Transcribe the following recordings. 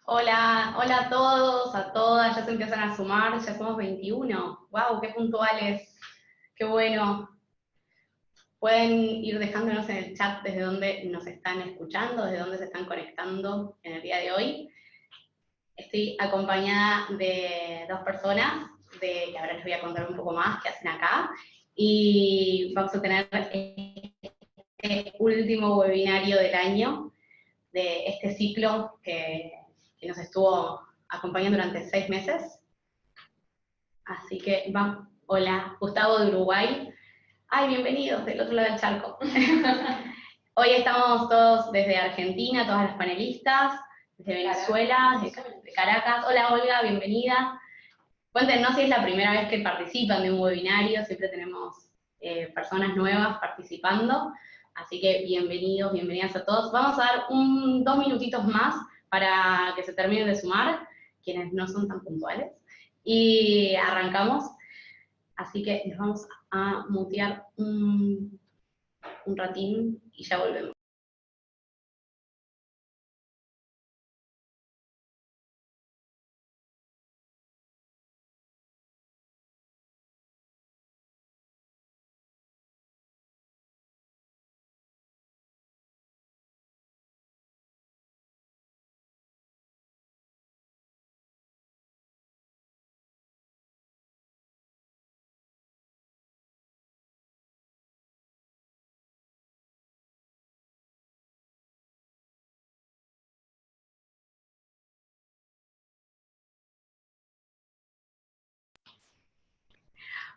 Hola, hola a todos, a todas, ya se empiezan a sumar, ya somos 21. ¡Wow! ¡Qué puntuales! ¡Qué bueno! Pueden ir dejándonos en el chat desde dónde nos están escuchando, desde dónde se están conectando en el día de hoy. Estoy acompañada de dos personas, que ahora les voy a contar un poco más qué hacen acá. Y vamos a tener este último webinario del año, de este ciclo que nos estuvo acompañando durante 6 meses. Así que vamos. Hola, Gustavo de Uruguay. Ay, bienvenidos del otro lado del charco. Hoy estamos todos desde Argentina, todas las panelistas, desde Venezuela, de Caracas. Hola Olga, bienvenida. Cuéntenos si es la primera vez que participan de un webinario, siempre tenemos personas nuevas participando, así que bienvenidos, bienvenidas a todos. Vamos a dar 2 minutitos más para que se terminen de sumar, quienes no son tan puntuales, y arrancamos. Así que nos vamos a mutear un ratín y ya volvemos.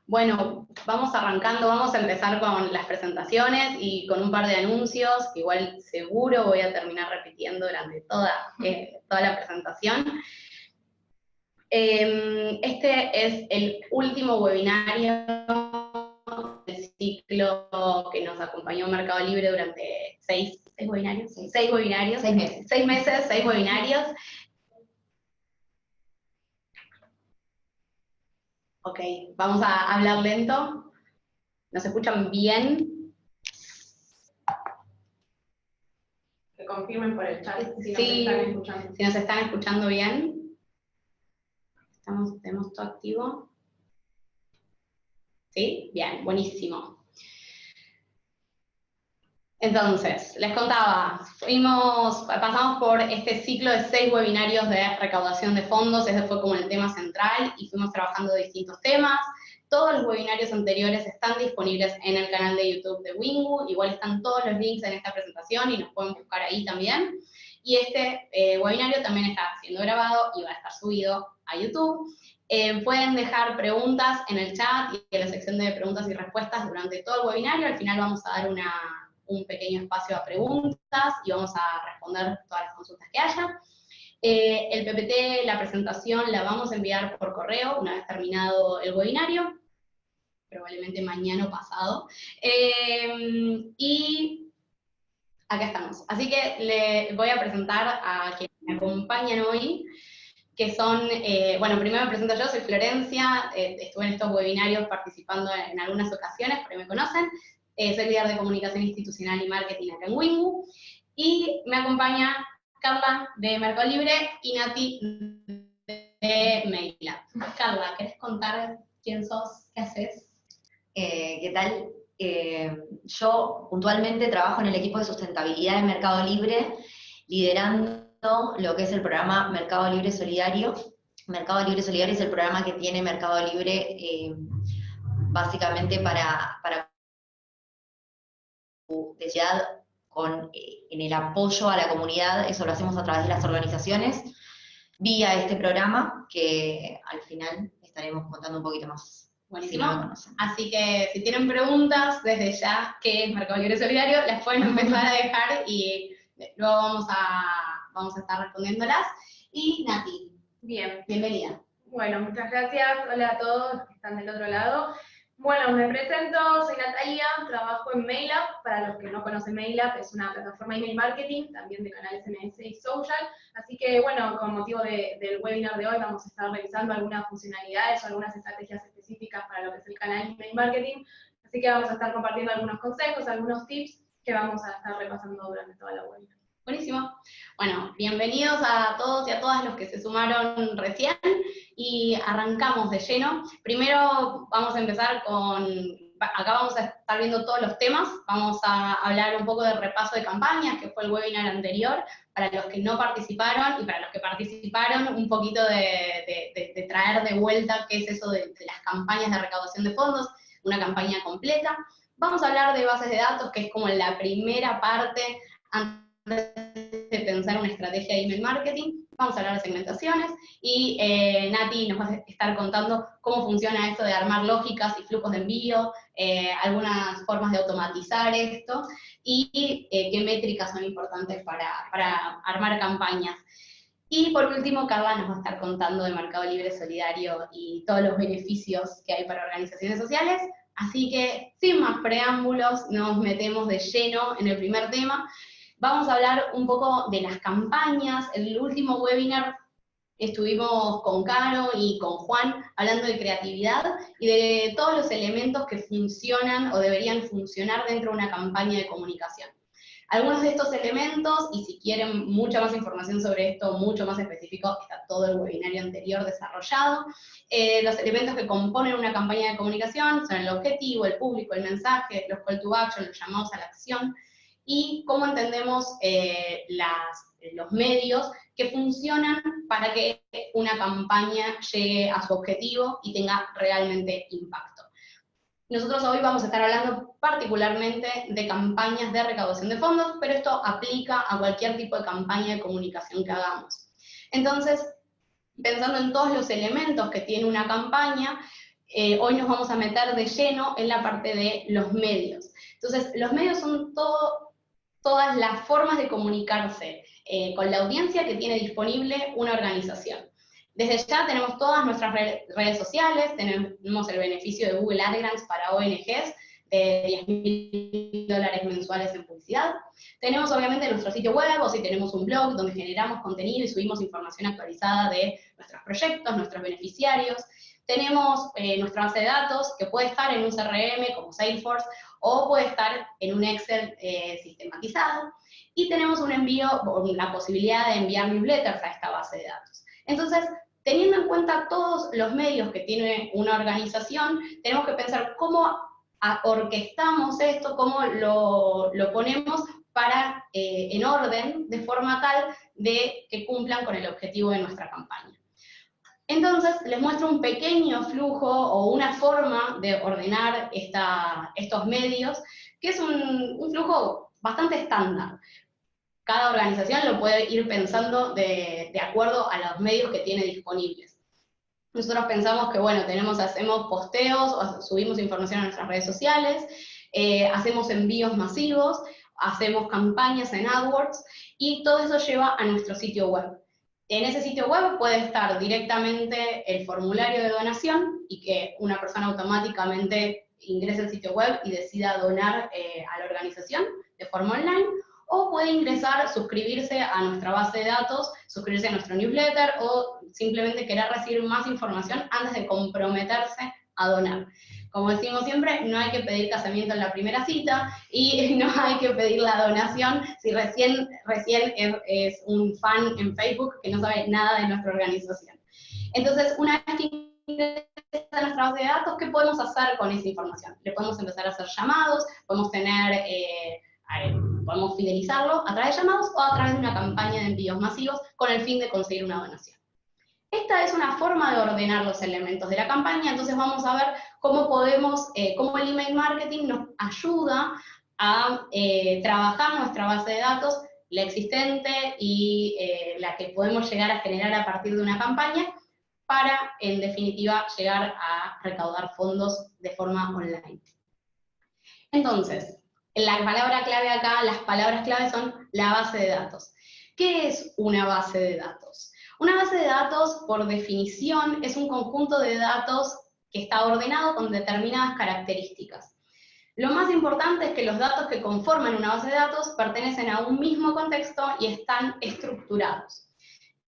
Bueno, vamos arrancando, vamos a empezar con las presentaciones y con un par de anuncios, que igual seguro voy a terminar repitiendo durante toda la presentación. Este es el último webinario del ciclo que nos acompañó Mercado Libre durante 6 webinarios. 6 webinarios. 6 meses. 6 meses, 6 webinarios. Ok, vamos a hablar lento. ¿Nos escuchan bien? Que confirmen por el chat si Sí, nos están escuchando. Si nos están escuchando bien. Tenemos todo activo. ¿Sí? Bien, buenísimo. Entonces, les contaba, pasamos por este ciclo de 6 webinarios de recaudación de fondos, ese fue como el tema central, y fuimos trabajando distintos temas. Todos los webinarios anteriores están disponibles en el canal de YouTube de Wingu, igual están todos los links en esta presentación y nos pueden buscar ahí también. Y este webinario también está siendo grabado y va a estar subido a YouTube. Pueden dejar preguntas en el chat y en la sección de preguntas y respuestas durante todo el webinario. Al final vamos a dar un pequeño espacio a preguntas y vamos a responder todas las consultas que haya. El PPT, la presentación, la vamos a enviar por correo una vez terminado el webinario, probablemente mañana o pasado. Y acá estamos. Así que le voy a presentar a quienes me acompañan hoy, que son, bueno, primero me presento yo, soy Florencia, estuve en estos webinarios participando en algunas ocasiones, porque me conocen. Soy líder de comunicación institucional y marketing acá en Wingu, y me acompaña Carla de Mercado Libre y Nati de Mailab. Carla, ¿querés contar quién sos, qué haces? ¿Qué tal? Yo puntualmente trabajo en el equipo de sustentabilidad de Mercado Libre, liderando lo que es el programa Mercado Libre Solidario. Mercado Libre Solidario es el programa que tiene Mercado Libre básicamente para de ciudad en el apoyo a la comunidad. Eso lo hacemos a través de las organizaciones, vía este programa, que al final estaremos contando un poquito más. Buenísimo. Si no, así que si tienen preguntas desde ya, ¿qué es Mercado Libre Solidario? Las pueden empezar a dejar y luego vamos a estar respondiéndolas. Y Nati, Bien. Bienvenida. Bueno, muchas gracias. Hola a todos los que están del otro lado. Bueno, me presento, soy Natalia, trabajo en Mailab. Para los que no conocen Mailab, es una plataforma de email marketing, también de canales SMS y social. Así que, bueno, con motivo del webinar de hoy vamos a estar revisando algunas funcionalidades o algunas estrategias específicas para lo que es el canal email marketing. Así que vamos a estar compartiendo algunos consejos, algunos tips que vamos a estar repasando durante toda la webinar. Buenísimo. Bueno, bienvenidos a todos y a todas los que se sumaron recién y arrancamos de lleno. Primero vamos a empezar acá vamos a estar viendo todos los temas, vamos a hablar un poco del repaso de campañas, que fue el webinar anterior, para los que no participaron y para los que participaron, un poquito de traer de vuelta qué es eso de las campañas de recaudación de fondos, una campaña completa. Vamos a hablar de bases de datos, que es como la primera parte antes de pensar una estrategia de email marketing. Vamos a hablar de segmentaciones y Nati nos va a estar contando cómo funciona esto de armar lógicas y flujos de envío, algunas formas de automatizar esto y qué métricas son importantes para armar campañas. Y por último, Carla nos va a estar contando de Mercado Libre Solidario y todos los beneficios que hay para organizaciones sociales. Así que, sin más preámbulos, nos metemos de lleno en el primer tema. Vamos a hablar un poco de las campañas. En el último webinar estuvimos con Caro y con Juan hablando de creatividad y de todos los elementos que funcionan o deberían funcionar dentro de una campaña de comunicación. Algunos de estos elementos, y si quieren mucha más información sobre esto, mucho más específico, está todo el webinario anterior desarrollado. Los elementos que componen una campaña de comunicación son el objetivo, el público, el mensaje, los call to action, los llamados a la acción, y cómo entendemos los medios que funcionan para que una campaña llegue a su objetivo y tenga realmente impacto. Nosotros hoy vamos a estar hablando particularmente de campañas de recaudación de fondos, pero esto aplica a cualquier tipo de campaña de comunicación que hagamos. Entonces, pensando en todos los elementos que tiene una campaña, hoy nos vamos a meter de lleno en la parte de los medios. Entonces, los medios son todas las formas de comunicarse con la audiencia que tiene disponible una organización. Desde ya tenemos todas nuestras redes sociales, tenemos el beneficio de Google AdGrants para ONGs de $10.000 mensuales en publicidad. Tenemos obviamente nuestro sitio web, o si tenemos un blog donde generamos contenido y subimos información actualizada de nuestros proyectos, nuestros beneficiarios. Tenemos nuestra base de datos, que puede estar en un CRM como Salesforce, o puede estar en un Excel sistematizado. Y tenemos un envío, la posibilidad de enviar newsletters a esta base de datos. Entonces, teniendo en cuenta todos los medios que tiene una organización, tenemos que pensar cómo orquestamos esto, cómo lo ponemos para, en orden, de forma tal de que cumplan con el objetivo de nuestra campaña. Entonces, les muestro un pequeño flujo o una forma de ordenar estos medios, que es un flujo bastante estándar. Cada organización lo puede ir pensando de acuerdo a los medios que tiene disponibles. Nosotros pensamos que, bueno, hacemos posteos, o subimos información a nuestras redes sociales, hacemos envíos masivos, hacemos campañas en AdWords, y todo eso lleva a nuestro sitio web. En ese sitio web puede estar directamente el formulario de donación y que una persona automáticamente ingrese al sitio web y decida donar a la organización de forma online, o puede ingresar, suscribirse a nuestra base de datos, suscribirse a nuestro newsletter o simplemente querer recibir más información antes de comprometerse a donar. Como decimos siempre, no hay que pedir casamiento en la primera cita y no hay que pedir la donación si recién es un fan en Facebook que no sabe nada de nuestra organización. Entonces, una vez que ingresa a nuestra base de datos, ¿qué podemos hacer con esa información? Le podemos empezar a hacer llamados, podemos podemos fidelizarlo a través de llamados o a través de una campaña de envíos masivos con el fin de conseguir una donación. Esta es una forma de ordenar los elementos de la campaña, entonces vamos a ver cómo cómo el email marketing nos ayuda a trabajar nuestra base de datos, la existente y la que podemos llegar a generar a partir de una campaña, para, en definitiva, llegar a recaudar fondos de forma online. Entonces, la palabra clave acá, las palabras clave son la base de datos. ¿Qué es una base de datos? Una base de datos, por definición, es un conjunto de datos que está ordenado con determinadas características. Lo más importante es que los datos que conforman una base de datos pertenecen a un mismo contexto y están estructurados.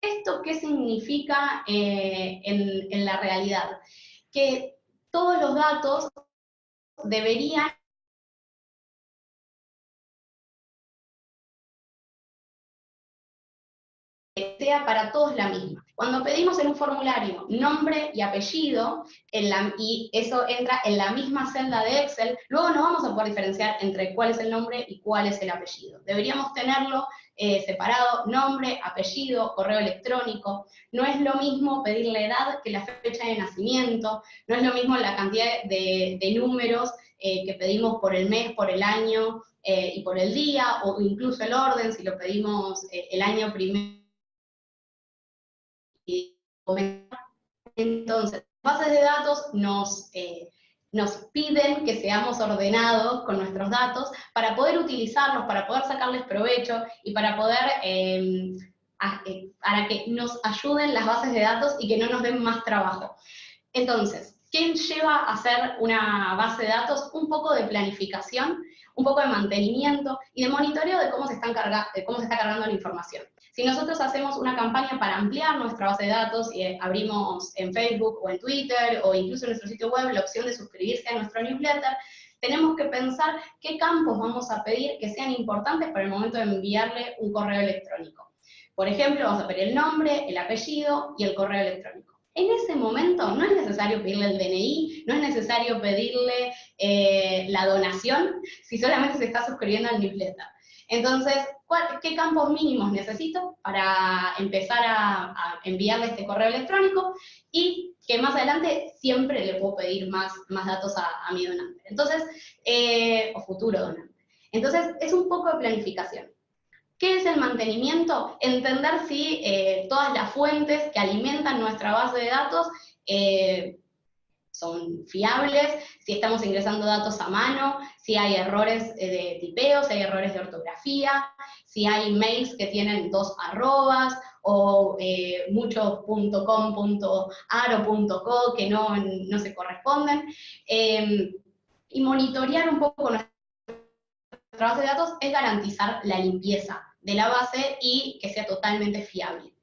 ¿Esto qué significa en la realidad? Que todos los datos deberían sea para todos la misma. Cuando pedimos en un formulario nombre y apellido, y eso entra en la misma celda de Excel, luego no vamos a poder diferenciar entre cuál es el nombre y cuál es el apellido. Deberíamos tenerlo separado, nombre, apellido, correo electrónico. No es lo mismo pedir la edad que la fecha de nacimiento, no es lo mismo la cantidad de números que pedimos por el mes, por el año y por el día, o incluso el orden, si lo pedimos el año primero. Entonces, bases de datos nos piden que seamos ordenados con nuestros datos para poder utilizarlos, para poder sacarles provecho y para poder, para que nos ayuden las bases de datos y que no nos den más trabajo. Entonces, ¿qué lleva a hacer una base de datos? Un poco de planificación, un poco de mantenimiento y de monitoreo de cómo se está cargando la información. Si nosotros hacemos una campaña para ampliar nuestra base de datos y abrimos en Facebook o en Twitter o incluso en nuestro sitio web la opción de suscribirse a nuestro newsletter, tenemos que pensar qué campos vamos a pedir que sean importantes para el momento de enviarle un correo electrónico. Por ejemplo, vamos a pedir el nombre, el apellido y el correo electrónico. En ese momento no es necesario pedirle el DNI, no es necesario pedirle la donación, si solamente se está suscribiendo al newsletter. Entonces, ¿qué campos mínimos necesito para empezar a enviarle este correo electrónico? Y que más adelante siempre le puedo pedir más datos a mi donante. Entonces, o futuro donante. Entonces, es un poco de planificación. ¿Qué es el mantenimiento? Entender si todas las fuentes que alimentan nuestra base de datos son fiables, si estamos ingresando datos a mano, si hay errores de tipeo, si hay errores de ortografía, si hay mails que tienen 2 arrobas, o muchos .com.ar o .co que no se corresponden. Y monitorear un poco nuestra base de datos es garantizar la limpieza de la base y que sea totalmente fiable.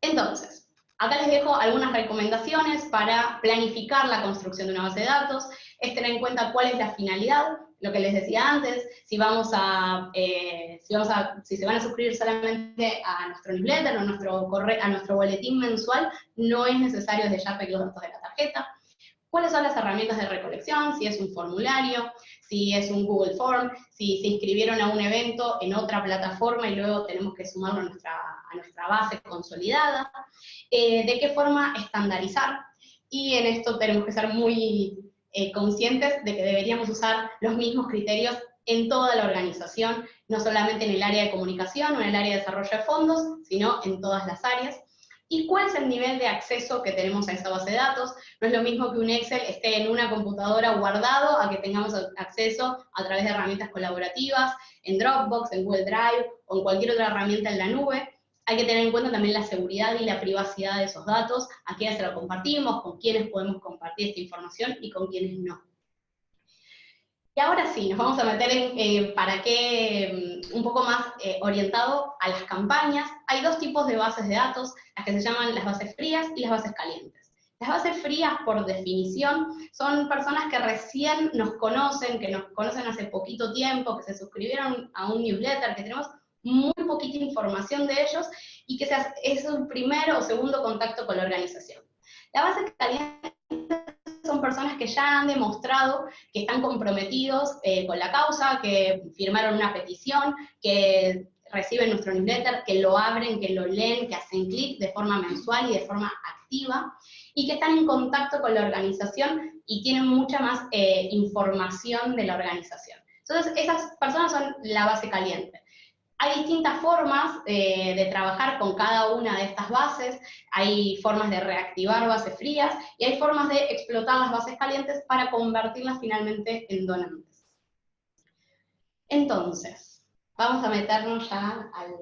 Entonces, acá les dejo algunas recomendaciones para planificar la construcción de una base de datos, es tener en cuenta cuál es la finalidad, lo que les decía antes, si se van a suscribir solamente a nuestro newsletter o a nuestro boletín mensual, no es necesario desde ya pedir los datos de la tarjeta. ¿Cuáles son las herramientas de recolección? Si es un formulario, si es un Google Form, si se inscribieron a un evento en otra plataforma y luego tenemos que sumarlo a nuestra base consolidada. ¿De qué forma estandarizar? Y en esto tenemos que ser muy conscientes de que deberíamos usar los mismos criterios en toda la organización, no solamente en el área de comunicación o en el área de desarrollo de fondos, sino en todas las áreas. ¿Y cuál es el nivel de acceso que tenemos a esa base de datos? No es lo mismo que un Excel esté en una computadora guardado a que tengamos acceso a través de herramientas colaborativas, en Dropbox, en Google Drive o en cualquier otra herramienta en la nube. Hay que tener en cuenta también la seguridad y la privacidad de esos datos, a quiénes se lo compartimos, con quiénes podemos compartir esta información y con quiénes no. Y ahora sí, nos vamos a meter en para qué, un poco más orientado a las campañas. Hay 2 tipos de bases de datos, las que se llaman las bases frías y las bases calientes. Las bases frías, por definición, son personas que recién nos conocen, que nos conocen hace poquito tiempo, que se suscribieron a un newsletter, que tenemos muy poquita información de ellos y que es un primer o segundo contacto con la organización. La base caliente son personas que ya han demostrado que están comprometidos con la causa, que firmaron una petición, que reciben nuestro newsletter, que lo abren, que lo leen, que hacen clic de forma mensual y de forma activa, y que están en contacto con la organización y tienen mucha más información de la organización. Entonces, esas personas son la base caliente. Hay distintas formas de trabajar con cada una de estas bases, hay formas de reactivar bases frías y hay formas de explotar las bases calientes para convertirlas finalmente en donantes. Entonces, vamos a meternos ya al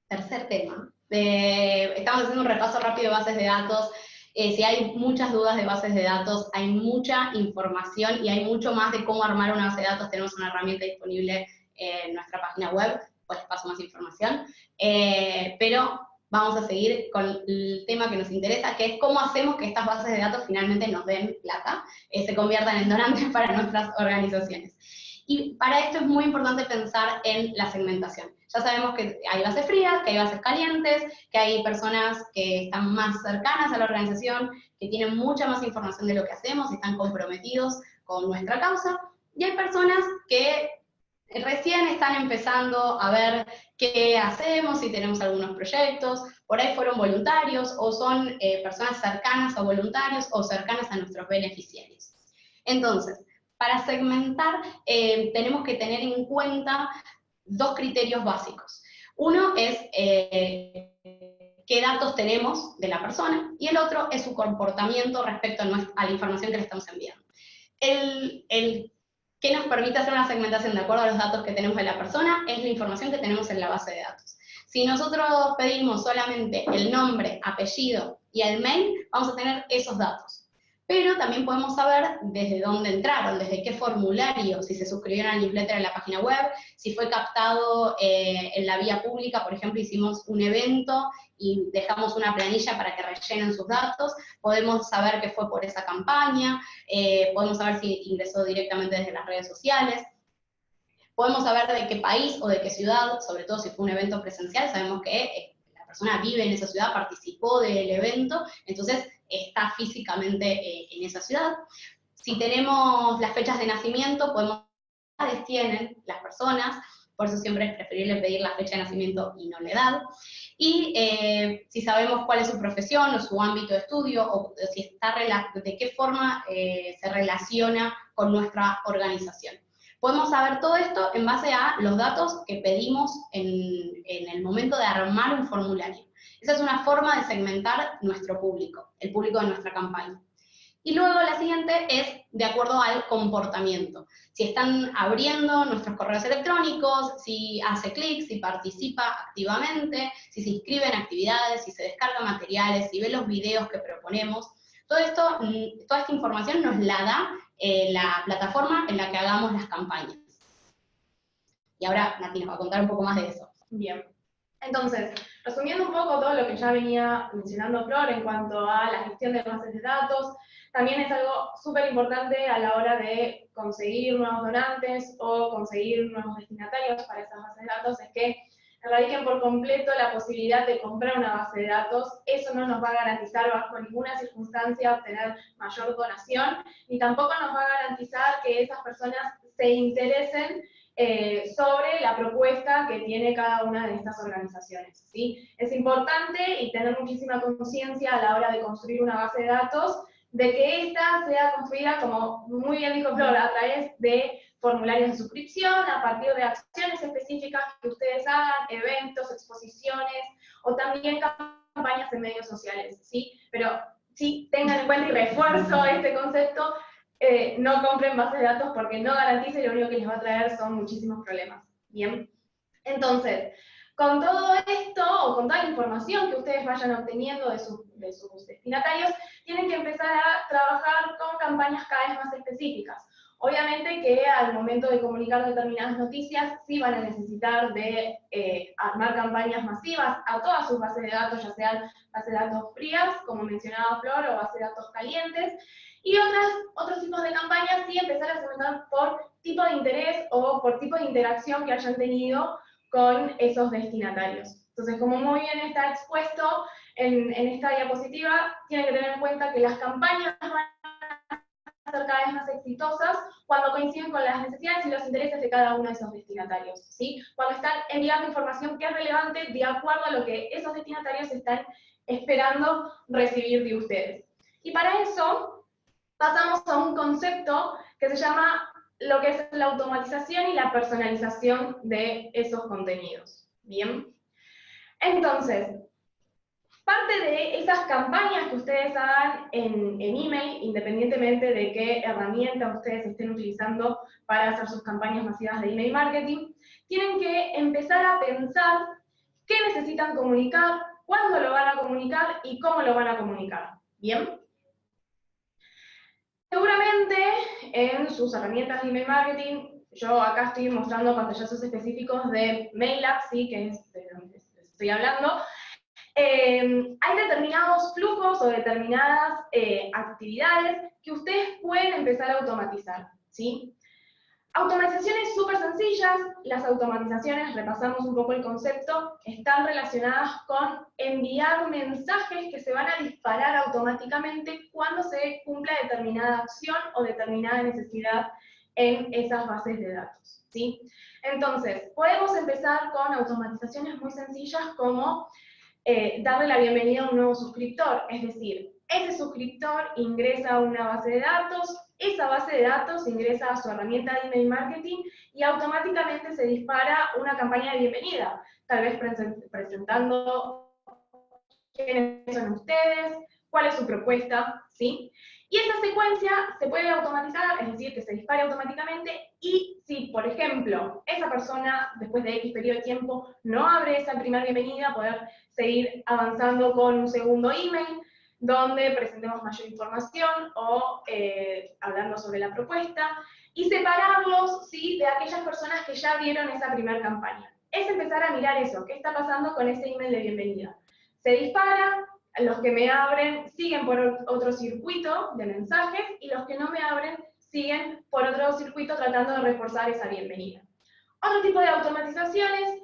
tercer tema. Estamos haciendo un repaso rápido de bases de datos. Si hay muchas dudas de bases de datos, hay mucha información y hay mucho más de cómo armar una base de datos. Tenemos una herramienta disponible en nuestra página web, pues les paso más información, pero vamos a seguir con el tema que nos interesa, que es cómo hacemos que estas bases de datos finalmente nos den plata, se conviertan en donantes para nuestras organizaciones. Y para esto es muy importante pensar en la segmentación. Ya sabemos que hay bases frías, que hay bases calientes, que hay personas que están más cercanas a la organización, que tienen mucha más información de lo que hacemos, están comprometidos con nuestra causa, y hay personas que recién están empezando a ver qué hacemos, si tenemos algunos proyectos, por ahí fueron voluntarios, o son personas cercanas a voluntarios, o cercanas a nuestros beneficiarios. Entonces, para segmentar, tenemos que tener en cuenta dos criterios básicos. Uno es qué datos tenemos de la persona, y el otro es su comportamiento respecto a la información que le estamos enviando. ¿Qué nos permite hacer una segmentación de acuerdo a los datos que tenemos de la persona? Es la información que tenemos en la base de datos. Si nosotros pedimos solamente el nombre, apellido y el mail, vamos a tener esos datos. Pero también podemos saber desde dónde entraron, desde qué formulario, si se suscribieron al newsletter en la página web, si fue captado en la vía pública, por ejemplo, hicimos un evento y dejamos una planilla para que rellenen sus datos, podemos saber que fue por esa campaña, podemos saber si ingresó directamente desde las redes sociales, podemos saber de qué país o de qué ciudad, sobre todo si fue un evento presencial, sabemos que la persona vive en esa ciudad, participó del evento, entonces está físicamente en esa ciudad. Si tenemos las fechas de nacimiento, podemos ver qué edades tienen las personas, por eso siempre es preferible pedir la fecha de nacimiento y no la edad. Y si sabemos cuál es su profesión o su ámbito de estudio, o si está de qué forma se relaciona con nuestra organización. Podemos saber todo esto en base a los datos que pedimos en el momento de armar un formulario. Esa es una forma de segmentar nuestro público, el público de nuestra campaña. Y luego la siguiente es de acuerdo al comportamiento. Si están abriendo nuestros correos electrónicos, si hace clic, si participa activamente, si se inscribe en actividades, si se descarga materiales, si ve los videos que proponemos. Todo esto, toda esta información nos la da la plataforma en la que hagamos las campañas. Y ahora Nati nos va a contar un poco más de eso. Bien. Entonces, resumiendo un poco todo lo que ya venía mencionando Flor en cuanto a la gestión de bases de datos, también es algo súper importante a la hora de conseguir nuevos donantes o conseguir nuevos destinatarios para esas bases de datos, es que erradiquen por completo la posibilidad de comprar una base de datos. Eso no nos va a garantizar bajo ninguna circunstancia obtener mayor donación, ni tampoco nos va a garantizar que esas personas se interesen sobre la propuesta que tiene cada una de estas organizaciones, ¿sí? Es importante y tener muchísima conciencia a la hora de construir una base de datos, de que ésta sea construida, como muy bien dijo Flor, a través de formularios de suscripción, a partir de acciones específicas que ustedes hagan, eventos, exposiciones, o también campañas en medios sociales, ¿sí? Pero sí, tengan en cuenta y refuerzo este concepto, no compren bases de datos porque no garantiza y lo único que les va a traer son muchísimos problemas. Bien, entonces, con todo esto, o con toda la información que ustedes vayan obteniendo de sus destinatarios, tienen que empezar a trabajar con campañas cada vez más específicas. Obviamente que al momento de comunicar determinadas noticias, sí van a necesitar de armar campañas masivas a todas sus bases de datos, ya sean bases de datos frías, como mencionaba Flor, o bases de datos calientes, y otros tipos de campañas sí empezar a segmentar por tipo de interés o por tipo de interacción que hayan tenido con esos destinatarios. Entonces, como muy bien está expuesto en esta diapositiva, tienen que tener en cuenta que las campañas van a ser cada vez más exitosas cuando coinciden con las necesidades y los intereses de cada uno de esos destinatarios, ¿sí? Cuando están enviando información que es relevante de acuerdo a lo que esos destinatarios están esperando recibir de ustedes. Y para eso pasamos a un concepto que se llama lo que es la automatización y la personalización de esos contenidos. Bien. Entonces, parte de esas campañas que ustedes hagan en email, independientemente de qué herramienta ustedes estén utilizando para hacer sus campañas masivas de email marketing, tienen que empezar a pensar qué necesitan comunicar, cuándo lo van a comunicar y cómo lo van a comunicar. ¿Bien? Seguramente en sus herramientas de email marketing, yo acá estoy mostrando pantallazos específicos de MailUp, ¿sí? Que es de donde les estoy hablando. Hay determinados flujos o determinadas actividades que ustedes pueden empezar a automatizar, ¿sí? Automatizaciones súper sencillas. Las automatizaciones, repasamos un poco el concepto, están relacionadas con enviar mensajes que se van a disparar automáticamente cuando se cumpla determinada acción o determinada necesidad en esas bases de datos, ¿sí? Entonces, podemos empezar con automatizaciones muy sencillas como darle la bienvenida a un nuevo suscriptor, es decir, ese suscriptor ingresa a una base de datos, esa base de datos ingresa a su herramienta de email marketing y automáticamente se dispara una campaña de bienvenida, tal vez presentando quiénes son ustedes, cuál es su propuesta, ¿sí? Y esa secuencia se puede automatizar, es decir, que se dispare automáticamente, y si, por ejemplo, esa persona, después de X periodo de tiempo, no abre esa primera bienvenida, poder seguir avanzando con un segundo email, donde presentemos mayor información o hablando sobre la propuesta, y separarlos, ¿sí?, de aquellas personas que ya vieron esa primera campaña. Es empezar a mirar eso, qué está pasando con ese email de bienvenida. Se dispara, los que me abren siguen por otro circuito de mensajes, y los que no me abren siguen por otro circuito tratando de reforzar esa bienvenida. Otro tipo de automatizaciones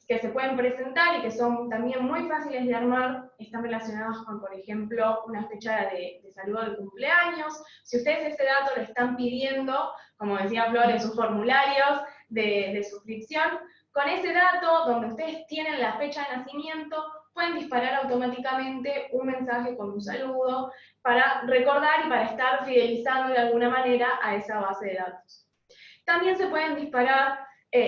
que se pueden presentar y que son también muy fáciles de armar, están relacionadas con, por ejemplo, una fecha de saludo de cumpleaños. Si ustedes ese dato lo están pidiendo, como decía Flor, en sus formularios de suscripción, con ese dato, donde ustedes tienen la fecha de nacimiento, pueden disparar automáticamente un mensaje con un saludo para recordar y para estar fidelizando de alguna manera a esa base de datos. También se pueden disparar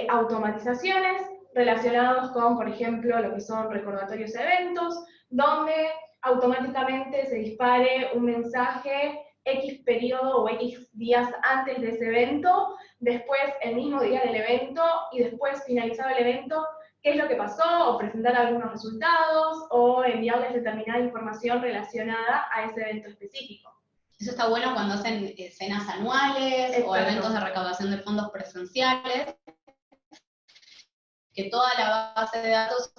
automatizaciones relacionados con, por ejemplo, lo que son recordatorios de eventos, donde automáticamente se dispare un mensaje X periodo o X días antes de ese evento, después el mismo día del evento, y después finalizado el evento, qué es lo que pasó, o presentar algunos resultados, o enviarles determinada información relacionada a ese evento específico. Eso está bueno cuando hacen cenas anuales. Exacto. O eventos de recaudación de fondos presenciales, que toda la base de datos,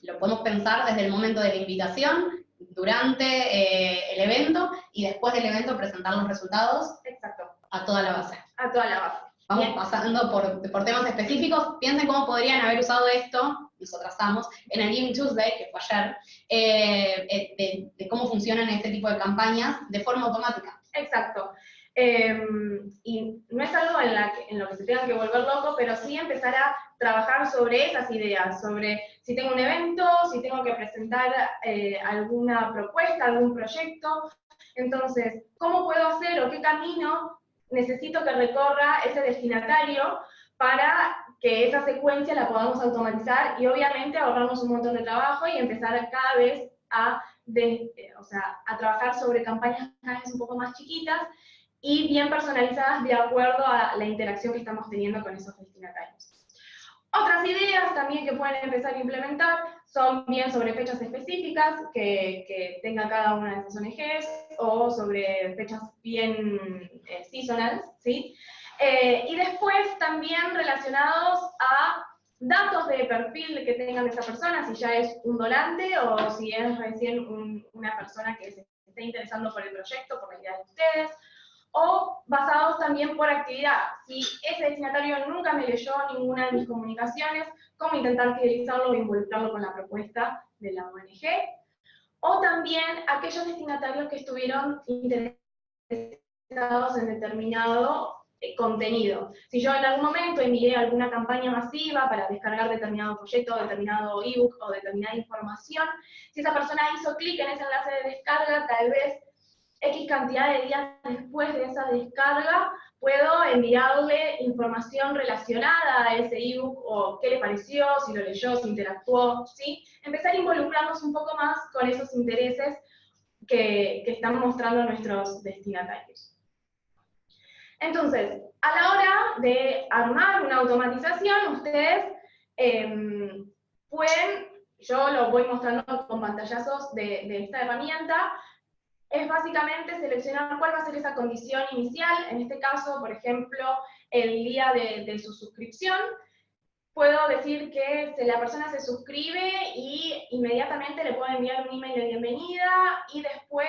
lo podemos pensar desde el momento de la invitación, durante el evento, y después del evento presentar los resultados. Exacto. A toda la base. A toda la base. Vamos pasando por temas específicos. Piensen cómo podrían haber usado esto, nos atrasamos, en el Giving Tuesday, que fue ayer, de cómo funcionan este tipo de campañas de forma automática. Exacto. Y no es algo en lo que se tengan que volver loco, pero sí empezar a trabajar sobre esas ideas, sobre si tengo un evento, si tengo que presentar alguna propuesta, algún proyecto. Entonces, ¿cómo puedo hacer o qué camino necesito que recorra ese destinatario para que esa secuencia la podamos automatizar y obviamente ahorrarnos un montón de trabajo y empezar cada vez a trabajar sobre campañas cada vez un poco más chiquitas y bien personalizadas de acuerdo a la interacción que estamos teniendo con esos destinatarios. Otras ideas también que pueden empezar a implementar son bien sobre fechas específicas que tenga cada una de esas ONGs, o sobre fechas bien seasonales, ¿sí? Y después también relacionados a datos de perfil que tengan de esa persona, si ya es un donante o si es recién una persona que se esté interesando por el proyecto, por la idea de ustedes, o basados también por actividad. Si ese destinatario nunca me leyó ninguna de mis comunicaciones, cómo intentar fidelizarlo o involucrarlo con la propuesta de la ONG. O también aquellos destinatarios que estuvieron interesados en determinado contenido. Si yo en algún momento envié alguna campaña masiva para descargar determinado folleto, determinado ebook o determinada información, si esa persona hizo clic en ese enlace de descarga, tal vez X cantidad de días después de esa descarga, puedo enviarle información relacionada a ese ebook, o qué le pareció, si lo leyó, si interactuó, ¿sí? Empezar a involucrarnos un poco más con esos intereses que están mostrando nuestros destinatarios. Entonces, a la hora de armar una automatización, ustedes pueden, yo lo voy mostrando con pantallazos de esta herramienta, es básicamente seleccionar cuál va a ser esa condición inicial. En este caso, por ejemplo, el día de su suscripción. Puedo decir que la persona se suscribe y inmediatamente le puedo enviar un email de bienvenida, y después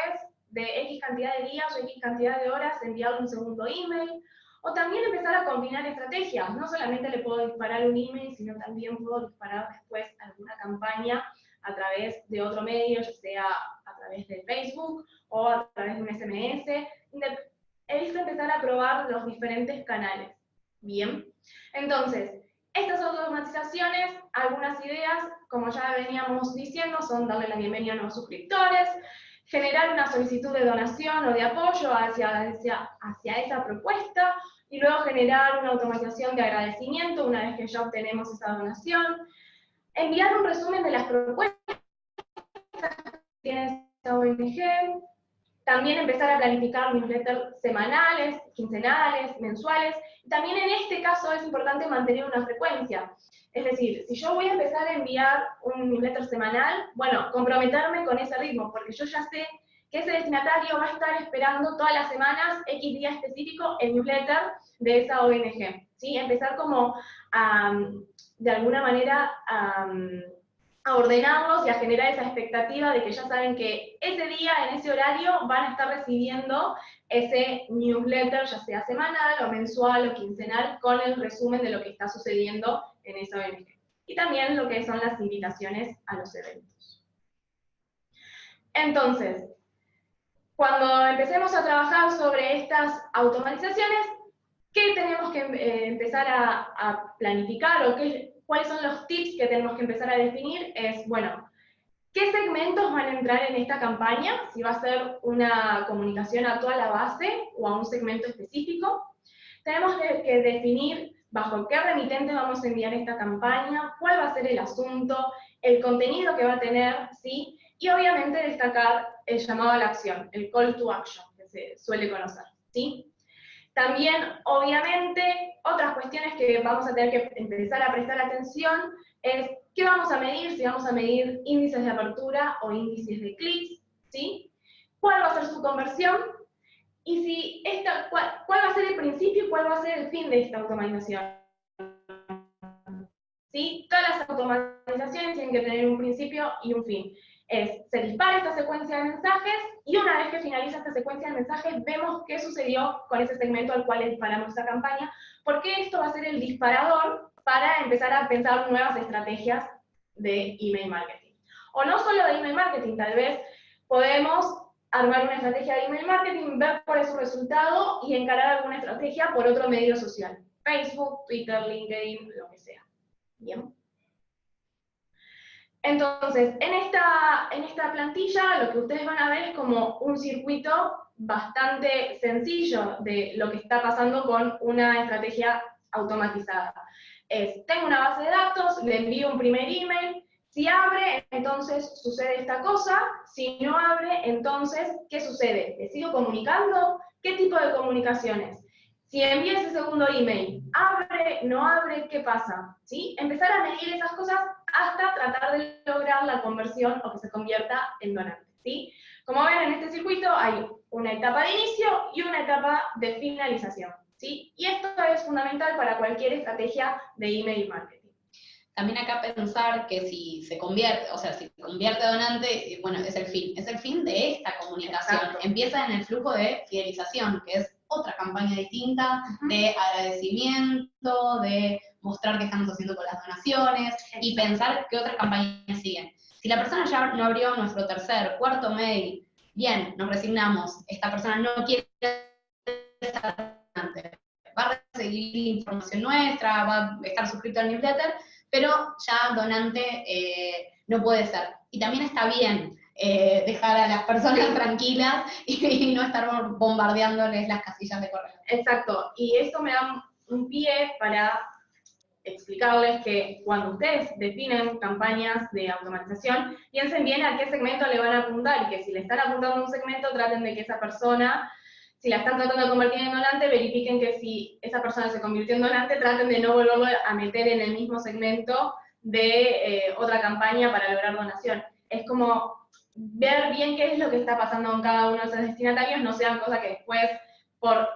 de X cantidad de días o X cantidad de horas enviarle un segundo email. O también empezar a combinar estrategias. No solamente le puedo disparar un email, sino también puedo disparar después alguna campaña a través de otro medio, ya sea a través de Facebook o a través de un SMS. He visto empezar a probar los diferentes canales. Bien, entonces, estas automatizaciones, algunas ideas, como ya veníamos diciendo, son darle la bienvenida a nuevos suscriptores, generar una solicitud de donación o de apoyo hacia esa propuesta, y luego generar una automatización de agradecimiento una vez que ya obtenemos esa donación, enviar un resumen de las propuestas que tiene esta ONG, también empezar a planificar newsletters semanales, quincenales, mensuales. También en este caso es importante mantener una frecuencia. Es decir, si yo voy a empezar a enviar un newsletter semanal, bueno, comprometerme con ese ritmo, porque yo ya sé que ese destinatario va a estar esperando todas las semanas, X día específico, el newsletter de esa ONG. ¿Sí? Empezar como de alguna manera a ordenarlos y a generar esa expectativa de que ya saben que ese día, en ese horario, van a estar recibiendo ese newsletter, ya sea semanal o mensual o quincenal, con el resumen de lo que está sucediendo en esa ONG. Y también lo que son las invitaciones a los eventos. Entonces, cuando empecemos a trabajar sobre estas automatizaciones, ¿qué tenemos que empezar a planificar o cuáles son los tips que tenemos que empezar a definir? Es, bueno, ¿qué segmentos van a entrar en esta campaña? Si va a ser una comunicación a toda la base o a un segmento específico. Tenemos que definir bajo qué remitente vamos a enviar esta campaña, cuál va a ser el asunto, el contenido que va a tener, ¿sí? Y obviamente destacar el llamado a la acción, el call to action, que se suele conocer, ¿sí? También, obviamente, otras cuestiones que vamos a tener que empezar a prestar atención es qué vamos a medir, si vamos a medir índices de apertura o índices de clics, ¿sí? ¿Cuál va a ser su conversión? Y si cuál va a ser el principio y cuál va a ser el fin de esta automatización. ¿Sí? Todas las automatizaciones tienen que tener un principio y un fin. Se dispara esta secuencia de mensajes y una vez que finaliza esta secuencia de mensajes vemos qué sucedió con ese segmento al cual le disparamos esta campaña, porque esto va a ser el disparador para empezar a pensar nuevas estrategias de email marketing. O no solo de email marketing, tal vez podemos armar una estrategia de email marketing, ver cuál es su resultado y encarar alguna estrategia por otro medio social. Facebook, Twitter, LinkedIn, lo que sea. Bien. Entonces, en esta plantilla lo que ustedes van a ver es como un circuito bastante sencillo de lo que está pasando con una estrategia automatizada. Tengo una base de datos, le envío un primer email, si abre, entonces sucede esta cosa, si no abre, entonces, ¿qué sucede? ¿Le sigo comunicando? ¿Qué tipo de comunicaciones? Si envío ese segundo email, ¿abre, no abre? ¿Qué pasa? ¿Sí? Empezar a medir esas cosas hasta tratar de lograr la conversión o que se convierta en donante, ¿sí? Como ven, en este circuito hay una etapa de inicio y una etapa de finalización, ¿sí? Y esto es fundamental para cualquier estrategia de email marketing. También acá pensar que si se convierte, o sea, si se convierte a donante, bueno, es el fin de esta comunicación. Exacto. Empieza en el flujo de fidelización, que es otra campaña distinta, de agradecimiento, de mostrar qué estamos haciendo con las donaciones, y pensar qué otras campañas siguen. Si la persona ya no abrió nuestro cuarto mail, bien, nos resignamos, esta persona no quiere estar donante, va a recibir información nuestra, va a estar suscrito al newsletter, pero ya donante no puede ser. Y también está bien dejar a las personas tranquilas y no estar bombardeándoles las casillas de correo. Exacto, y esto me da un pie para explicarles que cuando ustedes definen campañas de automatización, piensen bien a qué segmento le van a apuntar, y que si le están apuntando a un segmento, traten de que esa persona, si la están tratando de convertir en donante, verifiquen que si esa persona se convirtió en donante, traten de no volverlo a meter en el mismo segmento de otra campaña para lograr donación. Es como ver bien qué es lo que está pasando con cada uno de esos destinatarios, no sean cosas que después, por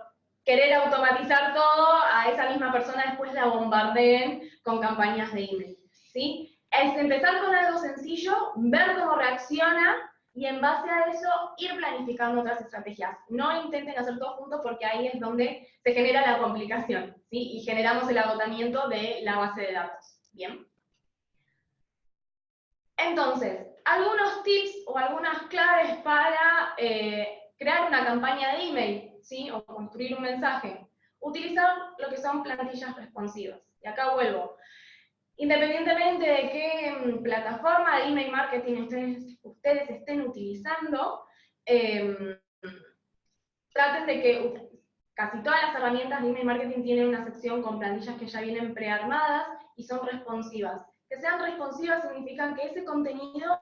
querer automatizar todo, a esa misma persona después la bombardeen con campañas de email, ¿sí? Es empezar con algo sencillo, ver cómo reacciona, y en base a eso ir planificando otras estrategias. No intenten hacer todo juntos porque ahí es donde se genera la complicación, ¿sí? Y generamos el agotamiento de la base de datos. ¿Bien? Entonces, algunos tips o algunas claves para crear una campaña de email, ¿sí? O construir un mensaje. Utilizar lo que son plantillas responsivas. Y acá vuelvo. Independientemente de qué plataforma de email marketing ustedes estén utilizando, traten de que casi todas las herramientas de email marketing tienen una sección con plantillas que ya vienen prearmadas y son responsivas. Que sean responsivas significan que ese contenido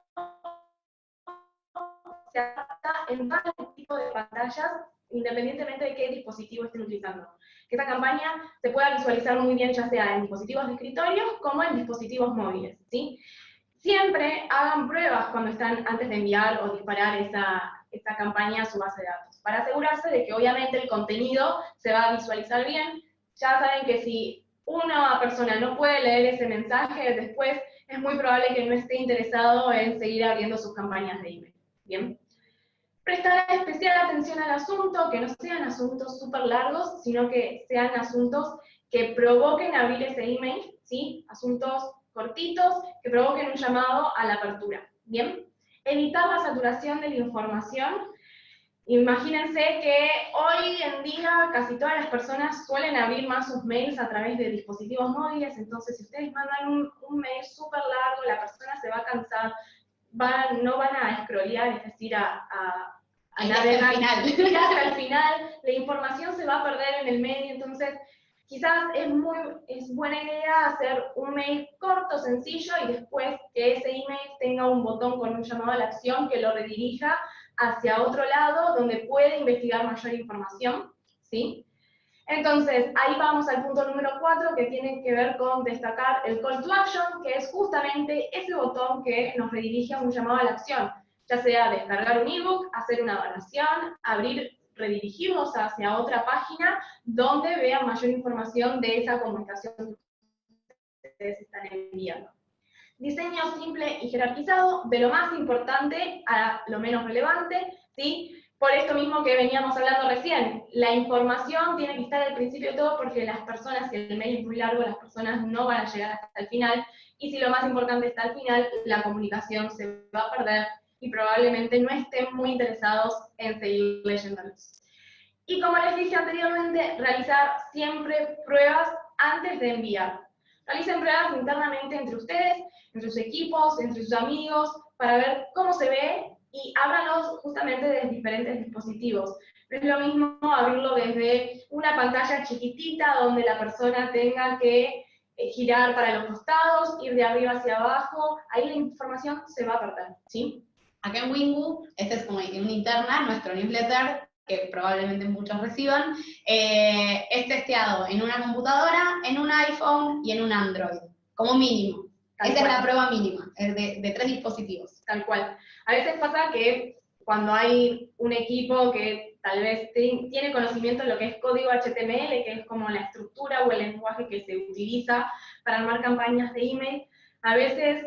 se adapta en varios tipos de pantallas, independientemente de qué dispositivo estén utilizando. Que esa campaña se pueda visualizar muy bien, ya sea en dispositivos de escritorio como en dispositivos móviles, ¿sí? Siempre hagan pruebas cuando están antes de enviar o disparar esa campaña a su base de datos, para asegurarse de que obviamente el contenido se va a visualizar bien. Ya saben que si una persona no puede leer ese mensaje, después es muy probable que no esté interesado en seguir abriendo sus campañas de email. ¿Bien? Prestar especial atención al asunto, que no sean asuntos súper largos, sino que sean asuntos que provoquen abrir ese email, ¿sí? Asuntos cortitos que provoquen un llamado a la apertura. ¿Bien? Evitar la saturación de la información. Imagínense que hoy en día casi todas las personas suelen abrir más sus mails a través de dispositivos móviles, entonces si ustedes mandan un mail súper largo, la persona se va a cansar, no van a scrollear, es decir, a navegar hasta el final, la información se va a perder en el medio, entonces quizás es buena idea hacer un mail corto, sencillo, y después que ese email tenga un botón con un llamado a la acción que lo redirija hacia otro lado donde puede investigar mayor información, ¿sí? Entonces, ahí vamos al punto número 4, que tiene que ver con destacar el call to action, que es justamente ese botón que nos redirige a un llamado a la acción, ya sea descargar un ebook, hacer una donación, redirigirnos hacia otra página donde vean mayor información de esa comunicación que ustedes están enviando. Diseño simple y jerarquizado, de lo más importante a lo menos relevante, ¿sí? Por esto mismo que veníamos hablando recién, la información tiene que estar al principio de todo porque las personas, si el mail es muy largo, las personas no van a llegar hasta el final, y si lo más importante está al final, la comunicación se va a perder y probablemente no estén muy interesados en seguir leyéndolos. Y como les dije anteriormente, realizar siempre pruebas antes de enviar. Realicen pruebas internamente entre ustedes, entre sus equipos, entre sus amigos, para ver cómo se ve y ábranlos justamente desde diferentes dispositivos. No es lo mismo abrirlo desde una pantalla chiquitita donde la persona tenga que girar para los costados, ir de arriba hacia abajo, ahí la información se va a perder, ¿sí? Acá en Wingu, esta es como una interna, nuestro newsletter, que probablemente muchos reciban, es testeado en una computadora, en un iPhone y en un Android, como mínimo. Esa es la prueba mínima, de 3 dispositivos. Tal cual. A veces pasa que cuando hay un equipo que tal vez tiene conocimiento de lo que es código HTML, que es como la estructura o el lenguaje que se utiliza para armar campañas de email, a veces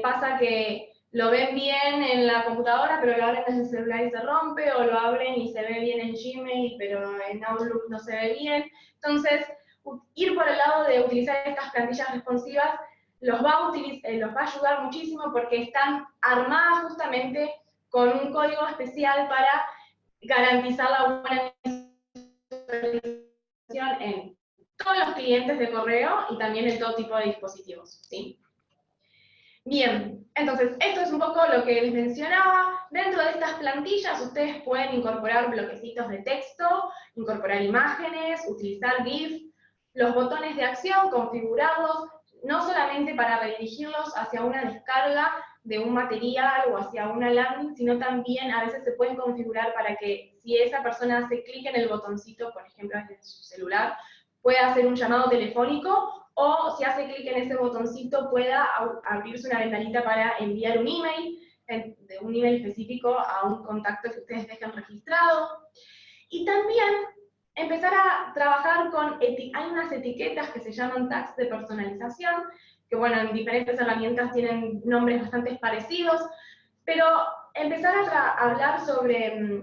pasa que lo ven bien en la computadora, pero lo abren desde el celular y se rompe, o lo abren y se ve bien en Gmail, pero en Outlook no se ve bien. Entonces, ir por el lado de utilizar estas plantillas responsivas los va a ayudar muchísimo porque están armadas justamente con un código especial para garantizar la buena visualización en todos los clientes de correo y también en todo tipo de dispositivos, ¿sí? Bien, entonces esto es un poco lo que les mencionaba. Dentro de estas plantillas ustedes pueden incorporar bloquecitos de texto, incorporar imágenes, utilizar GIF, los botones de acción configurados, no solamente para redirigirlos hacia una descarga de un material o hacia una landing, sino también a veces se pueden configurar para que si esa persona hace clic en el botoncito, por ejemplo desde su celular, pueda hacer un llamado telefónico, o si hace clic en ese botoncito pueda abrirse una ventanita para enviar un email, de un email específico a un contacto que ustedes dejen registrado. Y también empezar a trabajar con, hay unas etiquetas que se llaman tags de personalización, que bueno, en diferentes herramientas tienen nombres bastante parecidos, pero empezar a hablar sobre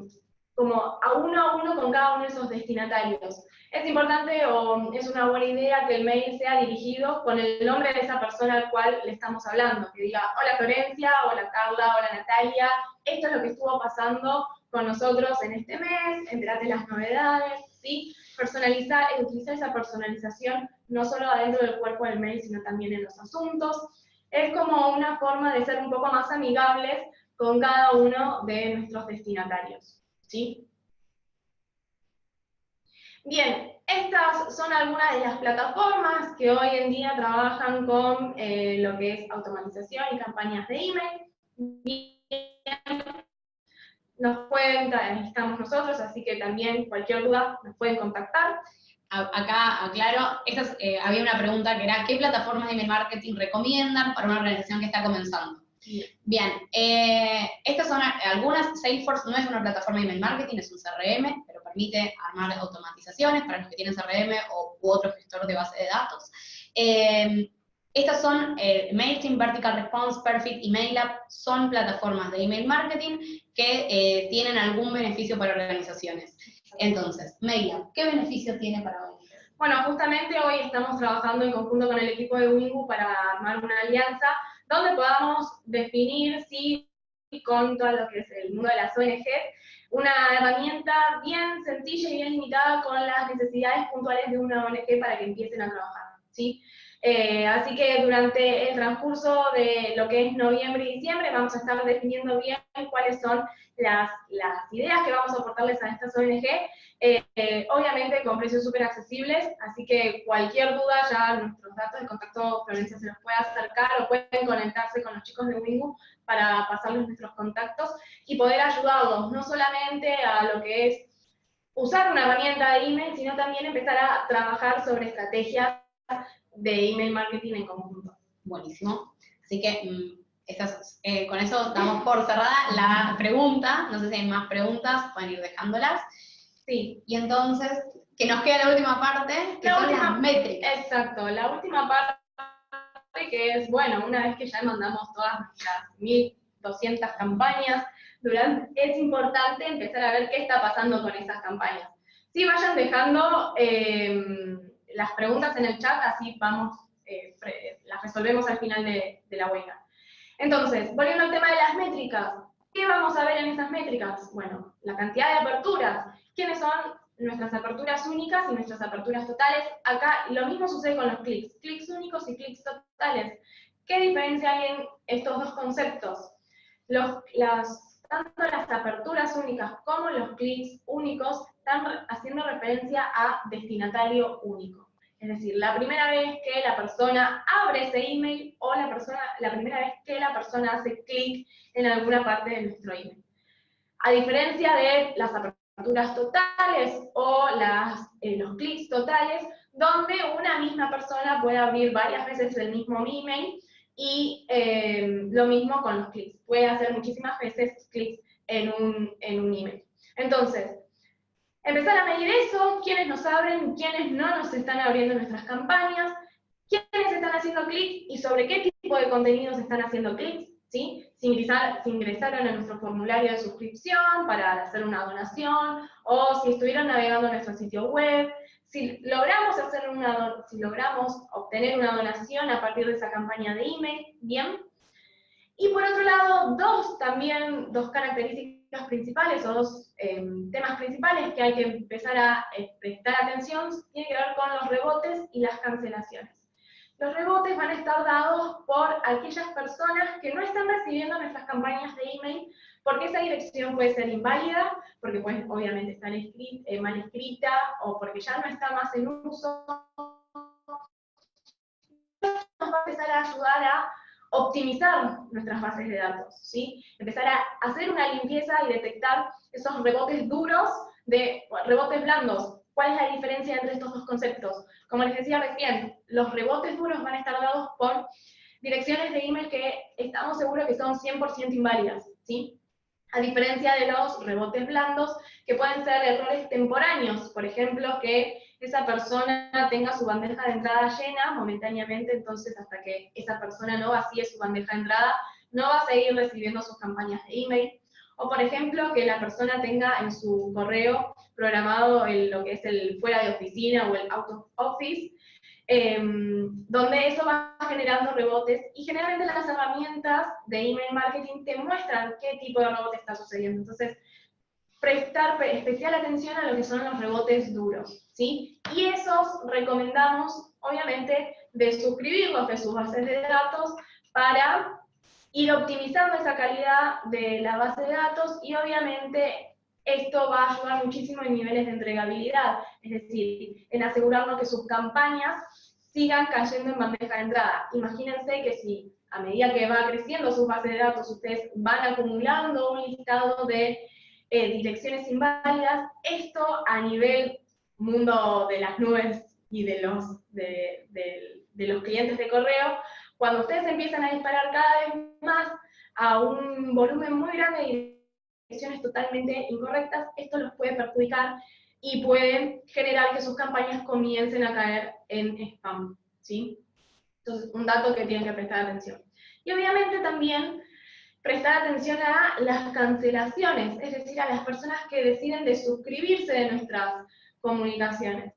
como a uno con cada uno de esos destinatarios. Es importante o es una buena idea que el mail sea dirigido con el nombre de esa persona al cual le estamos hablando, que diga, hola Florencia, hola Carla, hola Natalia, esto es lo que estuvo pasando con nosotros en este mes, enterate las novedades, ¿sí? Personalizar, utilizar esa personalización no solo adentro del cuerpo del mail, sino también en los asuntos. Es como una forma de ser un poco más amigables con cada uno de nuestros destinatarios, ¿sí? Bien, estas son algunas de las plataformas que hoy en día trabajan con lo que es automatización y campañas de email. Bien, nos pueden, estamos nosotros, así que también cualquier duda nos pueden contactar. Acá aclaro, había una pregunta que era, ¿qué plataformas de email marketing recomiendan para una organización que está comenzando? Sí. Bien, estas son algunas. Salesforce no es una plataforma de email marketing, es un CRM, pero permite armar automatizaciones para los que tienen CRM u otro gestor de base de datos. Estas son MailChimp, Vertical Response, Perfect y MailUp, son plataformas de email marketing que tienen algún beneficio para organizaciones. Entonces, MailUp, ¿qué beneficio tiene para hoy? Bueno, justamente hoy estamos trabajando en conjunto con el equipo de Wingu para armar una alianza donde podamos definir, sí, con todo lo que es el mundo de las ONG, una herramienta bien sencilla y bien limitada con las necesidades puntuales de una ONG para que empiecen a trabajar, ¿sí? Así que durante el transcurso de lo que es noviembre y diciembre vamos a estar definiendo bien cuáles son las ideas que vamos a aportarles a estas ONG, obviamente con precios súper accesibles, así que cualquier duda ya nuestros datos de contacto Florencia se los puede acercar o pueden conectarse con los chicos de Wingu para pasarles nuestros contactos y poder ayudarlos no solamente a lo que es usar una herramienta de email, sino también empezar a trabajar sobre estrategias de email marketing en conjunto. Buenísimo. Así que con eso damos por cerrada la pregunta. No sé si hay más preguntas, pueden ir dejándolas. Sí. Y entonces, que nos queda la última parte, que son las métricas. Exacto, la última parte que es, bueno, una vez que ya mandamos todas nuestras 1200 campañas, es importante empezar a ver qué está pasando con esas campañas. Sí, vayan dejando las preguntas en el chat, así vamos, las resolvemos al final de la webinar. Entonces, volviendo al tema de las métricas, ¿qué vamos a ver en esas métricas? Bueno, la cantidad de aperturas, quiénes son nuestras aperturas únicas y nuestras aperturas totales. Acá lo mismo sucede con los clics, clics únicos y clics totales. ¿Qué diferencia hay en estos dos conceptos? Tanto las aperturas únicas como los clics únicos están haciendo referencia a destinatario único. Es decir, la primera vez que la persona abre ese email o la primera vez que la persona hace clic en alguna parte de nuestro email. A diferencia de las aperturas totales o los clics totales, donde una misma persona puede abrir varias veces el mismo email y lo mismo con los clics. Puede hacer muchísimas veces clics en un email. Entonces, empezar a medir eso, quiénes nos abren, quiénes no nos están abriendo nuestras campañas, quiénes están haciendo clic y sobre qué tipo de contenidos están haciendo clics, ¿sí? Si ingresaron a nuestro formulario de suscripción para hacer una donación, o si estuvieron navegando en nuestro sitio web, si logramos obtener una donación a partir de esa campaña de email, bien. Y por otro lado, dos características principales o dos temas principales que hay que empezar a prestar atención tiene que ver con los rebotes y las cancelaciones. Los rebotes van a estar dados por aquellas personas que no están recibiendo nuestras campañas de email porque esa dirección puede ser inválida, porque puede obviamente estar mal escrita o porque ya no está más en uso. Nos va a empezar a ayudar a optimizar nuestras bases de datos, ¿sí? Empezar a hacer una limpieza y detectar esos rebotes duros de rebotes blandos. ¿Cuál es la diferencia entre estos dos conceptos? Como les decía recién, los rebotes duros van a estar dados por direcciones de email que estamos seguros que son 100% inválidas, ¿sí? A diferencia de los rebotes blandos, que pueden ser errores temporáneos, por ejemplo, que esa persona tenga su bandeja de entrada llena momentáneamente, entonces hasta que esa persona no vacíe su bandeja de entrada, no va a seguir recibiendo sus campañas de email. O por ejemplo, que la persona tenga en su correo programado lo que es el fuera de oficina o el out of office, donde eso va generando rebotes, y generalmente las herramientas de email marketing te muestran qué tipo de rebote está sucediendo. Entonces, prestar especial atención a lo que son los rebotes duros, ¿sí? Y esos recomendamos, obviamente, de suscribirlos de sus bases de datos para ir optimizando esa calidad de la base de datos, y obviamente esto va a ayudar muchísimo en niveles de entregabilidad, es decir, en asegurarnos que sus campañas sigan cayendo en bandeja de entrada. Imagínense que si a medida que va creciendo sus bases de datos, ustedes van acumulando un listado de direcciones inválidas, esto a nivel mundo de las nubes y de los clientes de correo, cuando ustedes empiezan a disparar cada vez más a un volumen muy grande de direcciones totalmente incorrectas, esto los puede perjudicar y puede generar que sus campañas comiencen a caer en spam, ¿sí? Entonces, un dato que tienen que prestar atención. Y obviamente también prestar atención a las cancelaciones, es decir, a las personas que deciden desuscribirse de nuestras comunicaciones.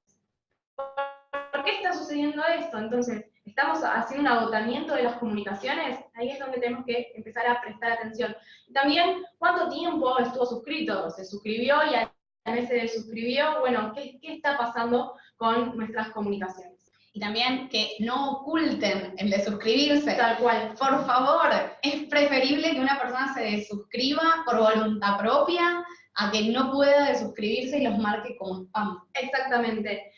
¿Por qué está sucediendo esto? Entonces, ¿estamos haciendo un agotamiento de las comunicaciones? Ahí es donde tenemos que empezar a prestar atención. Y también, ¿cuánto tiempo estuvo suscrito? ¿Se suscribió y al mes se desuscribió? Bueno, ¿qué está pasando con nuestras comunicaciones? Y también que no oculten el de suscribirse. Tal cual. Por favor, es preferible que una persona se desuscriba por voluntad propia a que no pueda desuscribirse y los marque como spam. Exactamente.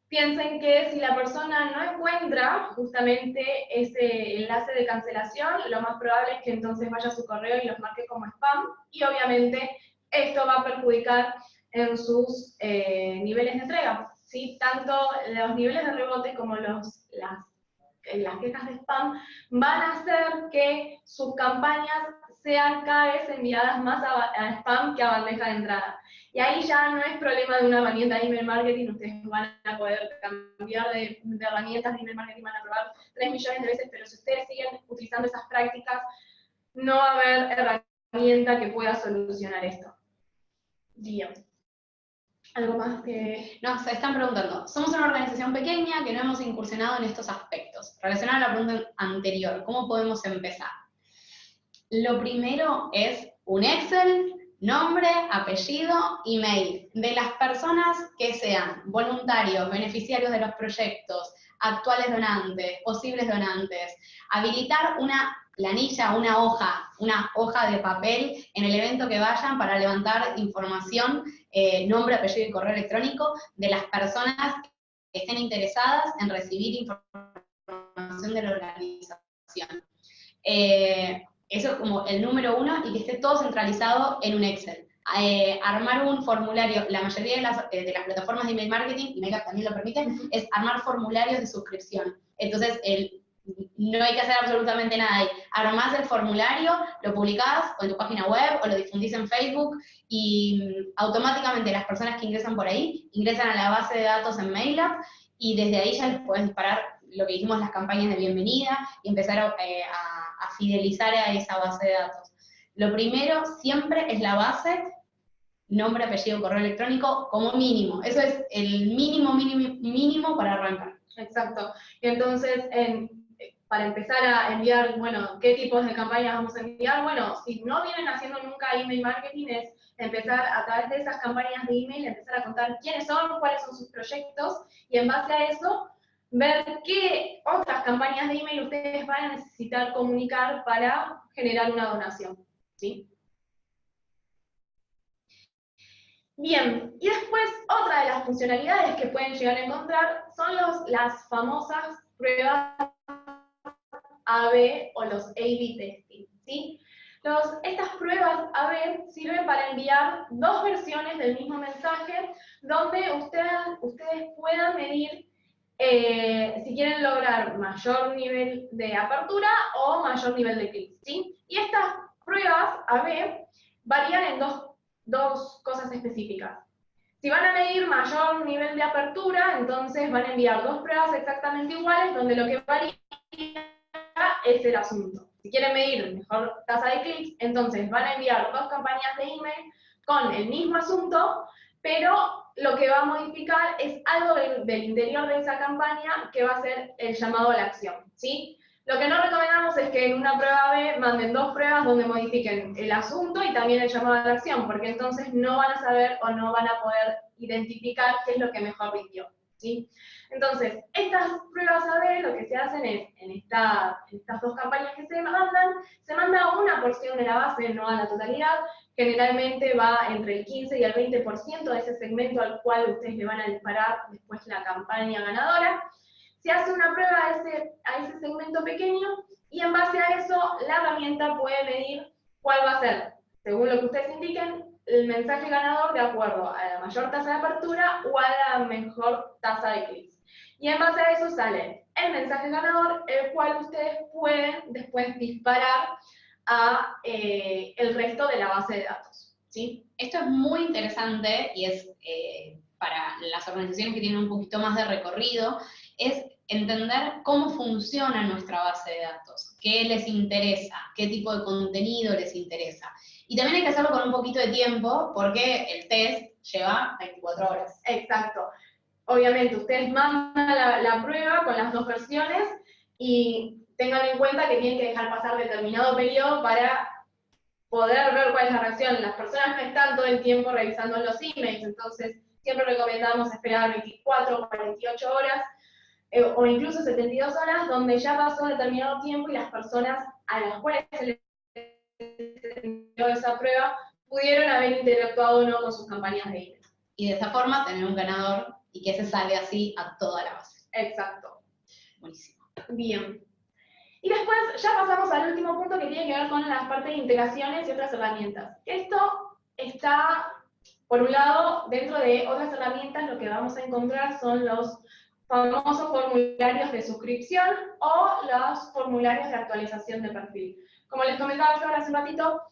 Piensen que si la persona no encuentra justamente ese enlace de cancelación, lo más probable es que entonces vaya a su correo y los marque como spam, y obviamente esto va a perjudicar en sus niveles de entrega, ¿sí? Tanto los niveles de rebote como las quejas de spam van a hacer que sus campañas sean cada vez enviadas más a spam que a bandeja de entrada. Y ahí ya no es problema de una herramienta de email marketing, ustedes van a poder cambiar de herramientas de email marketing, van a probar 3 millones de veces, pero si ustedes siguen utilizando esas prácticas, no va a haber herramienta que pueda solucionar esto. Bien. ¿Algo más que...? No, se están preguntando. Somos una organización pequeña que no hemos incursionado en estos aspectos. Relacionado a la pregunta anterior, ¿cómo podemos empezar? Lo primero es un Excel, nombre, apellido, email, de las personas que sean voluntarios, beneficiarios de los proyectos, actuales donantes, posibles donantes. Habilitar una planilla, una hoja de papel en el evento que vayan para levantar información, nombre, apellido y correo electrónico de las personas que estén interesadas en recibir información de la organización. Eso es como el número 1, y que esté todo centralizado en un Excel. Armar un formulario, la mayoría de las plataformas de email marketing, y Mailchimp también lo permite, es armar formularios de suscripción. Entonces, no hay que hacer absolutamente nada ahí. Armás el formulario, lo publicás o en tu página web o lo difundís en Facebook, y automáticamente las personas que ingresan por ahí ingresan a la base de datos en Mailchimp, y desde ahí ya les puedes disparar lo que dijimos, las campañas de bienvenida, y empezar a fidelizar a esa base de datos. Lo primero siempre es la base, nombre, apellido, correo electrónico, como mínimo. Eso es el mínimo para arrancar. Exacto. Y entonces, para empezar a enviar, bueno, ¿qué tipos de campañas vamos a enviar? Bueno, si no vienen haciendo nunca email marketing, es empezar a través de esas campañas de email, empezar a contar quiénes son, cuáles son sus proyectos, y en base a eso, ver qué otras campañas de email ustedes van a necesitar comunicar para generar una donación, ¿sí? Bien, y después otra de las funcionalidades que pueden llegar a encontrar son las famosas pruebas AB o los A/B testing, ¿sí? Estas pruebas AB sirven para enviar 2 versiones del mismo mensaje, donde ustedes puedan medir si quieren lograr mayor nivel de apertura o mayor nivel de clics, ¿sí? Y estas pruebas AB varían en dos cosas específicas. Si van a medir mayor nivel de apertura, entonces van a enviar 2 pruebas exactamente iguales, donde lo que varía es el asunto. si quieren medir mejor tasa de clics, entonces van a enviar 2 campañas de email con el mismo asunto, pero lo que va a modificar es algo del interior de esa campaña que va a ser el llamado a la acción, ¿sí? Lo que no recomendamos es que en una prueba B manden 2 pruebas donde modifiquen el asunto y también el llamado a la acción, porque entonces no van a saber o no van a poder identificar qué es lo que mejor rindió, ¿sí? Entonces, estas pruebas A/B lo que se hacen es, en estas 2 campañas que se manda una porción de la base, no a la totalidad. Generalmente va entre el 15 y el 20% de ese segmento al cual ustedes le van a disparar después la campaña ganadora. Se hace una prueba a ese segmento pequeño y en base a eso la herramienta puede medir cuál va a ser, según lo que ustedes indiquen, el mensaje ganador de acuerdo a la mayor tasa de apertura o a la mejor tasa de clics. Y en base a eso sale el mensaje ganador, el cual ustedes pueden después disparar a el resto de la base de datos, ¿sí? Esto es muy interesante y es para las organizaciones que tienen un poquito más de recorrido, es entender cómo funciona nuestra base de datos, qué les interesa, qué tipo de contenido les interesa. Y también hay que hacerlo con un poquito de tiempo porque el test lleva 24 horas. Exacto. Obviamente, ustedes mandan la prueba con las 2 versiones y tengan en cuenta que tienen que dejar pasar determinado periodo para poder ver cuál es la reacción. Las personas no están todo el tiempo revisando los emails, entonces siempre recomendamos esperar 24 o 48 horas o incluso 72 horas, donde ya pasó determinado tiempo y las personas a las cuales se les envió esa prueba pudieron haber interactuado o no con sus campañas de email. Y de esa forma tener un ganador y que se salga así a toda la base. Exacto. Buenísimo. Bien. Y después ya pasamos al último punto que tiene que ver con la parte de integraciones y otras herramientas. Esto está, por un lado, dentro de otras herramientas, lo que vamos a encontrar son los famosos formularios de suscripción o los formularios de actualización de perfil. Como les comentaba yo ahora hace un ratito,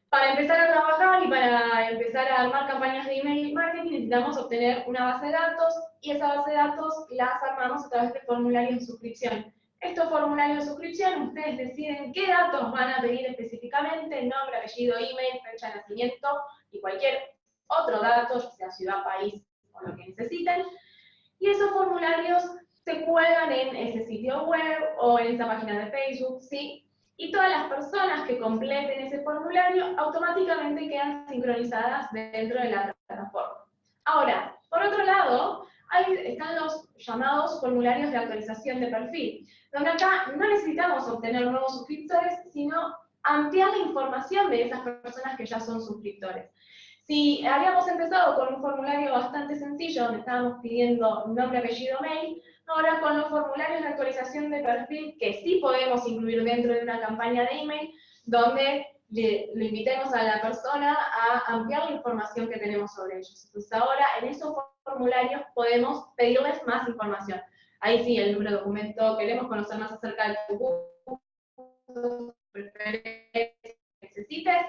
para empezar a trabajar y para empezar a armar campañas de email marketing necesitamos obtener una base de datos y esa base de datos las armamos a través de formularios de suscripción. Estos formularios de suscripción, ustedes deciden qué datos van a pedir específicamente, nombre, apellido, email, fecha de nacimiento y cualquier otro dato, ya sea ciudad, país o lo que necesiten. Y esos formularios se cuelgan en ese sitio web o en esa página de Facebook, ¿sí? Y todas las personas que completen ese formulario automáticamente quedan sincronizadas dentro de la plataforma. Ahora, por otro lado, ahí están los llamados formularios de actualización de perfil, donde acá no necesitamos obtener nuevos suscriptores, sino ampliar la información de esas personas que ya son suscriptores. Si habíamos empezado con un formulario bastante sencillo, donde estábamos pidiendo nombre, apellido, mail, ahora con los formularios de actualización de perfil, que sí podemos incluir dentro de una campaña de email, donde le invitemos a la persona a ampliar la información que tenemos sobre ellos. Entonces ahora en esos formularios podemos pedirles más información. Ahí sí, el número de documento, queremos conocer más acerca de tu gusto, preferencias, necesites.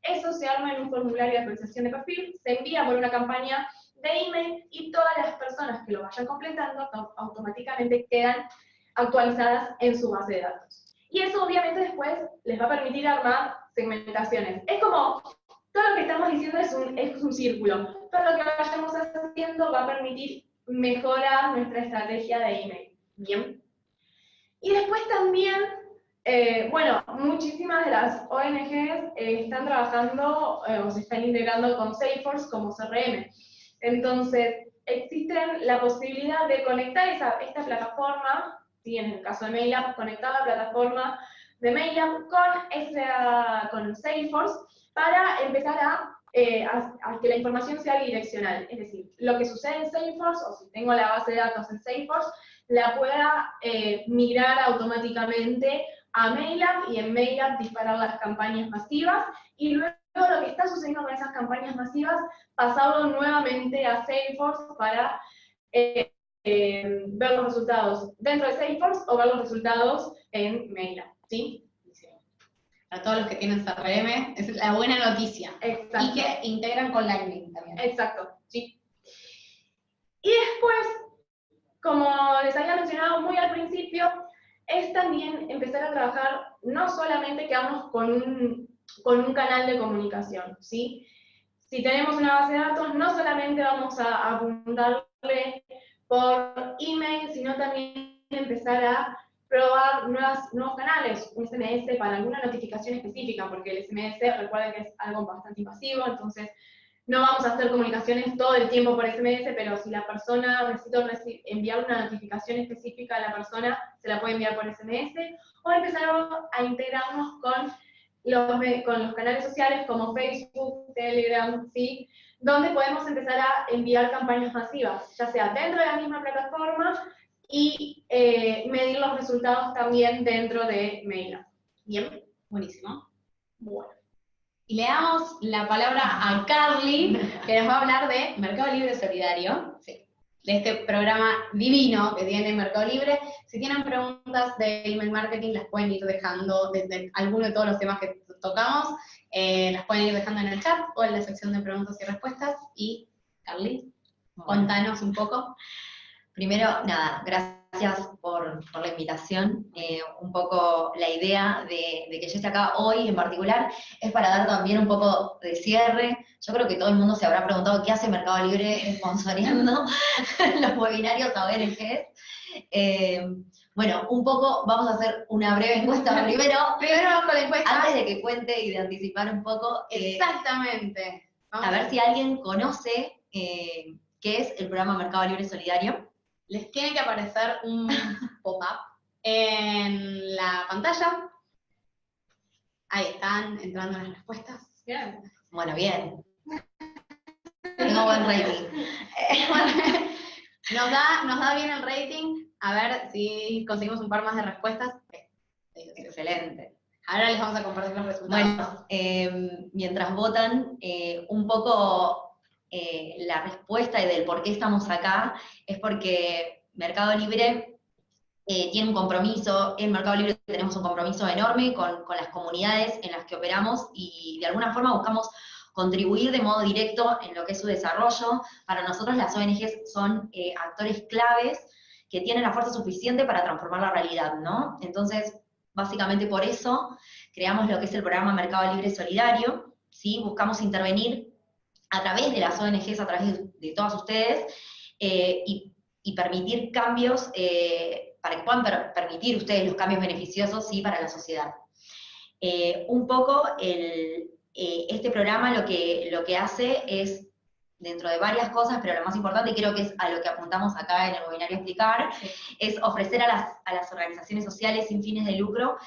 Eso se arma en un formulario de actualización de perfil, se envía por una campaña de email y todas las personas que lo vayan completando automáticamente quedan actualizadas en su base de datos. Y eso obviamente después les va a permitir armar segmentaciones. Es como, todo lo que estamos diciendo es un círculo. Todo lo que vayamos haciendo va a permitir mejorar nuestra estrategia de email. Bien. Y después también, bueno, muchísimas de las ONGs están trabajando o se están integrando con Salesforce como CRM. Entonces, existe la posibilidad de conectar esta plataforma, ¿sí? En el caso de MailUp, conectar la plataforma de MailUp con Salesforce para empezar a que la información sea bidireccional. Es decir, lo que sucede en Salesforce, o si tengo la base de datos en Salesforce, la pueda migrar automáticamente a MailUp y en MailUp disparar las campañas masivas y luego lo que está sucediendo con esas campañas masivas, pasarlo nuevamente a Salesforce para ver los resultados dentro de Salesforce o ver los resultados en MailUp, ¿sí? Para todos los que tienen CRM, es la buena noticia. Exacto. Y que integran con Lightning también. Exacto, sí. Y después, como les había mencionado muy al principio, es también empezar a trabajar, no solamente quedarnos con un canal de comunicación, ¿sí? Si tenemos una base de datos, no solamente vamos a apuntarle por email, sino también empezar a probar nuevos canales, un SMS para alguna notificación específica, porque el SMS, recuerden que es algo bastante invasivo, entonces no vamos a hacer comunicaciones todo el tiempo por SMS, pero si la persona necesita enviar una notificación específica a la persona, se la puede enviar por SMS, o empezar a integrarnos con los canales sociales como Facebook, Telegram, ¿sí? Donde podemos empezar a enviar campañas masivas, ya sea dentro de la misma plataforma y medir los resultados también dentro de MailUp. Bien, buenísimo. Bueno. Y le damos la palabra a Carly, que nos va a hablar de Mercado Libre Solidario, sí, de este programa divino que tiene Mercado Libre. Si tienen preguntas de email marketing, las pueden ir dejando desde alguno de todos los temas que tocamos, las pueden ir dejando en el chat o en la sección de preguntas y respuestas. Y, Carly, contanos un poco. Primero, nada, gracias por la invitación. Un poco la idea de que yo esté acá hoy en particular es para dar también un poco de cierre. Yo creo que todo el mundo se habrá preguntado qué hace Mercado Libre sponsoreando los webinarios a ONGs. Bueno, un poco, vamos a hacer una breve encuesta primero. Primero vamos con la encuesta. Antes de que cuente y de anticipar un poco. Exactamente. A ver si alguien conoce qué es el programa Mercado Libre Solidario. Les tiene que aparecer un pop-up en la pantalla. Ahí están entrando las respuestas. Bien. Bueno, bien. Tengo buen rating. Nos da bien el rating. A ver si conseguimos un par más de respuestas. Excelente. Ahora les vamos a compartir los resultados. Bueno, mientras votan, un poco la respuesta y del por qué estamos acá es porque Mercado Libre tiene un compromiso. En Mercado Libre tenemos un compromiso enorme con las comunidades en las que operamos y de alguna forma buscamos contribuir de modo directo en lo que es su desarrollo. Para nosotros las ONGs son actores claves que tienen la fuerza suficiente para transformar la realidad, ¿no? Entonces, básicamente por eso creamos lo que es el programa Mercado Libre Solidario, ¿sí? Buscamos intervenir a través de las ONGs, a través de todas ustedes, y permitir cambios, para que puedan permitir ustedes los cambios beneficiosos, ¿sí? Para la sociedad. Un poco este programa lo que hace es, dentro de varias cosas, pero lo más importante, y creo que es a lo que apuntamos acá en el webinario a explicar, sí, es ofrecer a las organizaciones sociales sin fines de lucro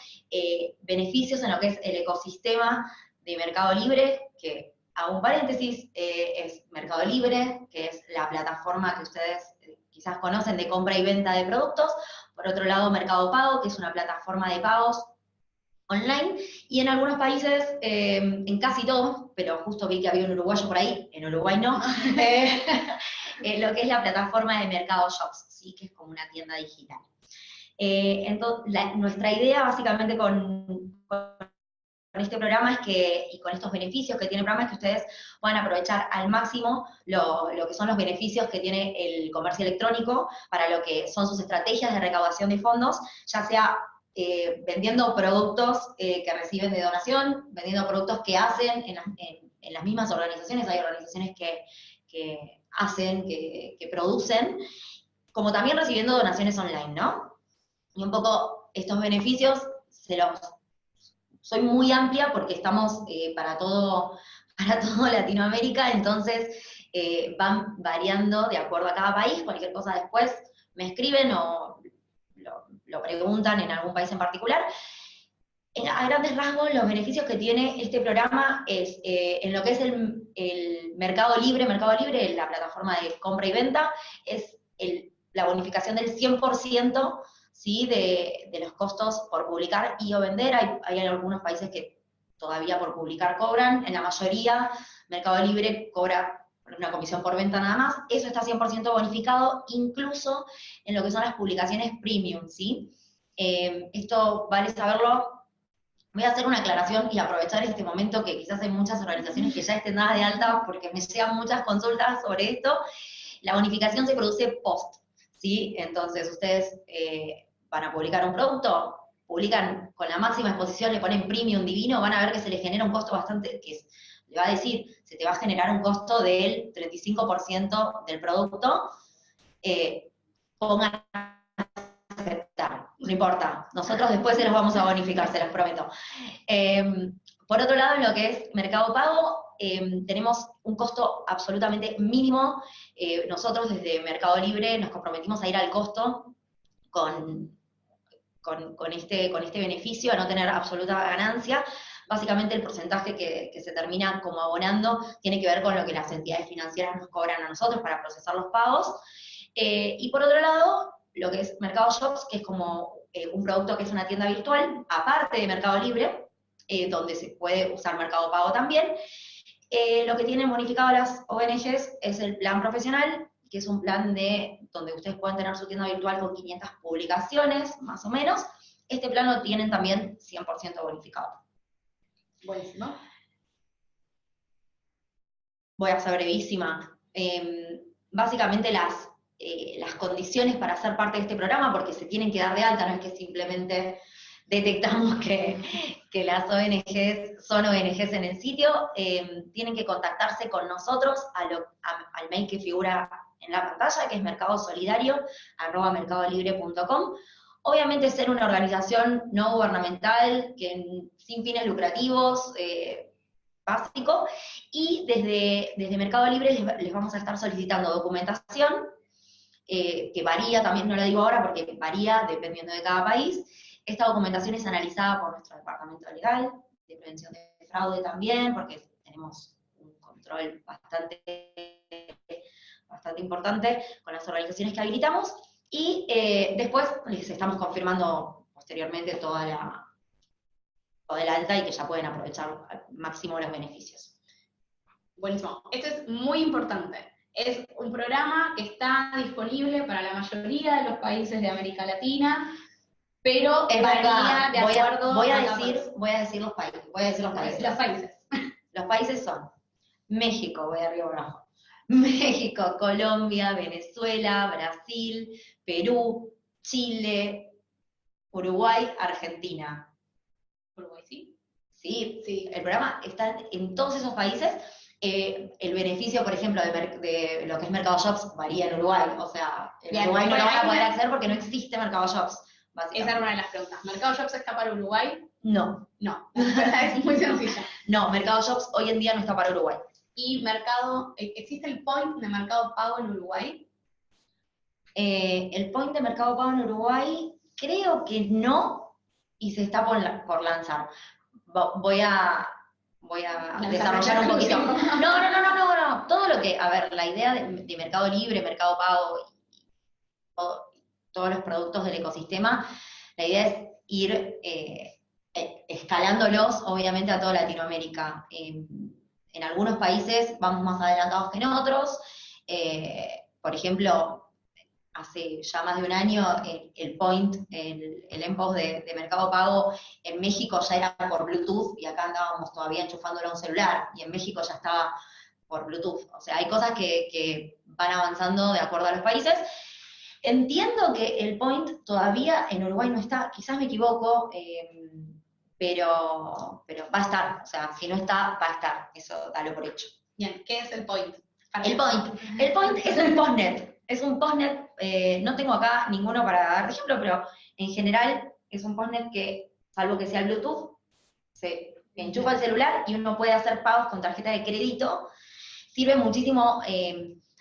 beneficios en lo que es el ecosistema de Mercado Libre, que, hago un paréntesis, es Mercado Libre, que es la plataforma que ustedes quizás conocen de compra y venta de productos. Por otro lado, Mercado Pago, que es una plataforma de pagos online, y en algunos países, en casi todos, pero justo vi que había un uruguayo por ahí, en Uruguay no, lo que es la plataforma de Mercado Shops, ¿sí? Que es como una tienda digital. Entonces, nuestra idea básicamente con este programa es que, y con estos beneficios que tiene el programa, es que ustedes puedan aprovechar al máximo lo que son los beneficios que tiene el comercio electrónico para lo que son sus estrategias de recaudación de fondos, ya sea vendiendo productos que reciben de donación, vendiendo productos que hacen en las mismas organizaciones. Hay organizaciones que hacen, que producen, como también recibiendo donaciones online, ¿no? Y un poco estos beneficios soy muy amplia porque estamos para todo Latinoamérica, entonces van variando de acuerdo a cada país. Cualquier cosa después me escriben o lo preguntan en algún país en particular. A grandes rasgos, los beneficios que tiene este programa es, en lo que es el Mercado Libre, la plataforma de compra y venta, es la bonificación del 100%, ¿sí? de los costos por publicar y o vender. Hay algunos países que todavía por publicar cobran, en la mayoría Mercado Libre cobra una comisión por venta nada más. Eso está 100% bonificado, incluso en lo que son las publicaciones premium, ¿sí? Esto vale saberlo. Voy a hacer una aclaración y aprovechar este momento que quizás hay muchas organizaciones que ya estén dadas de alta porque me llegan muchas consultas sobre esto. La bonificación se produce post, ¿sí? Entonces ustedes van a publicar un producto, publican con la máxima exposición, le ponen premium divino, van a ver que se les genera un costo bastante, le va a decir, se te va a generar un costo del 35% del producto, pongan a aceptar, no importa, nosotros después se los vamos a bonificar, se los prometo. Por otro lado, en lo que es Mercado Pago, tenemos un costo absolutamente mínimo. Nosotros desde Mercado Libre nos comprometimos a ir al costo con este beneficio, a no tener absoluta ganancia. Básicamente el porcentaje que se termina como abonando tiene que ver con lo que las entidades financieras nos cobran a nosotros para procesar los pagos. Y por otro lado, lo que es Mercado Shops, que es como un producto que es una tienda virtual, aparte de Mercado Libre, donde se puede usar Mercado Pago también. Lo que tienen bonificado las ONGs es el plan profesional, que es un plan donde ustedes pueden tener su tienda virtual con 500 publicaciones, más o menos. Este plan lo tienen también 100% bonificado. Buenísimo. Voy a ser brevísima. Básicamente las condiciones para ser parte de este programa, porque se tienen que dar de alta, no es que simplemente detectamos que las ONGs son ONGs en el sitio, tienen que contactarse con nosotros al mail que figura en la pantalla, que es mercadosolidario@mercadolibre.com. Obviamente ser una organización no gubernamental, sin fines lucrativos, básico, y desde Mercado Libre les vamos a estar solicitando documentación, que varía, también no lo digo ahora porque varía dependiendo de cada país. Esta documentación es analizada por nuestro departamento legal, de prevención de fraude también, porque tenemos un control bastante importante con las organizaciones que habilitamos, y después les estamos confirmando posteriormente toda la alta y que ya pueden aprovechar al máximo los beneficios. Buenísimo. Esto es muy importante. Es un programa que está disponible para la mayoría de los países de América Latina, pero varía de acuerdo voy a decir los países. Los países son México, voy de arriba abajo. México, Colombia, Venezuela, Brasil, Perú, Chile, Uruguay, Argentina. Uruguay, ¿sí? Sí, el programa está en todos esos países. El beneficio, por ejemplo, de lo que es Mercado Shops varía en Uruguay. O sea, en Uruguay no lo van a poder acceder porque no existe Mercado Shops. Esa era una de las preguntas. ¿Mercado Shops está para Uruguay? No. No, es muy sencilla. No, Mercado Shops hoy en día no está para Uruguay. ¿Y existe el point de Mercado Pago en Uruguay? El point de Mercado Pago en Uruguay, creo que no, y se está por lanzar. Voy a desarrollar un poquito. No. Todo lo que, a ver, la idea de Mercado Libre, Mercado Pago, todos los productos del ecosistema, la idea es ir escalándolos, obviamente, a toda Latinoamérica. En algunos países vamos más adelantados que en otros. Por ejemplo, hace ya más de un año, el point, el MPOS de Mercado Pago en México ya era por Bluetooth, y acá andábamos todavía enchufándolo a un celular, y en México ya estaba por Bluetooth. O sea, hay cosas que van avanzando de acuerdo a los países. Entiendo que el point todavía en Uruguay no está, quizás me equivoco, pero va a estar. O sea, si no está, va a estar. Eso dalo por hecho. Bien, ¿qué es el point? El point es un postnet. Es un postnet, no tengo acá ninguno para dar de ejemplo, pero en general es un postnet que, salvo que sea Bluetooth, se enchufa el celular y uno puede hacer pagos con tarjeta de crédito. Sirve muchísimo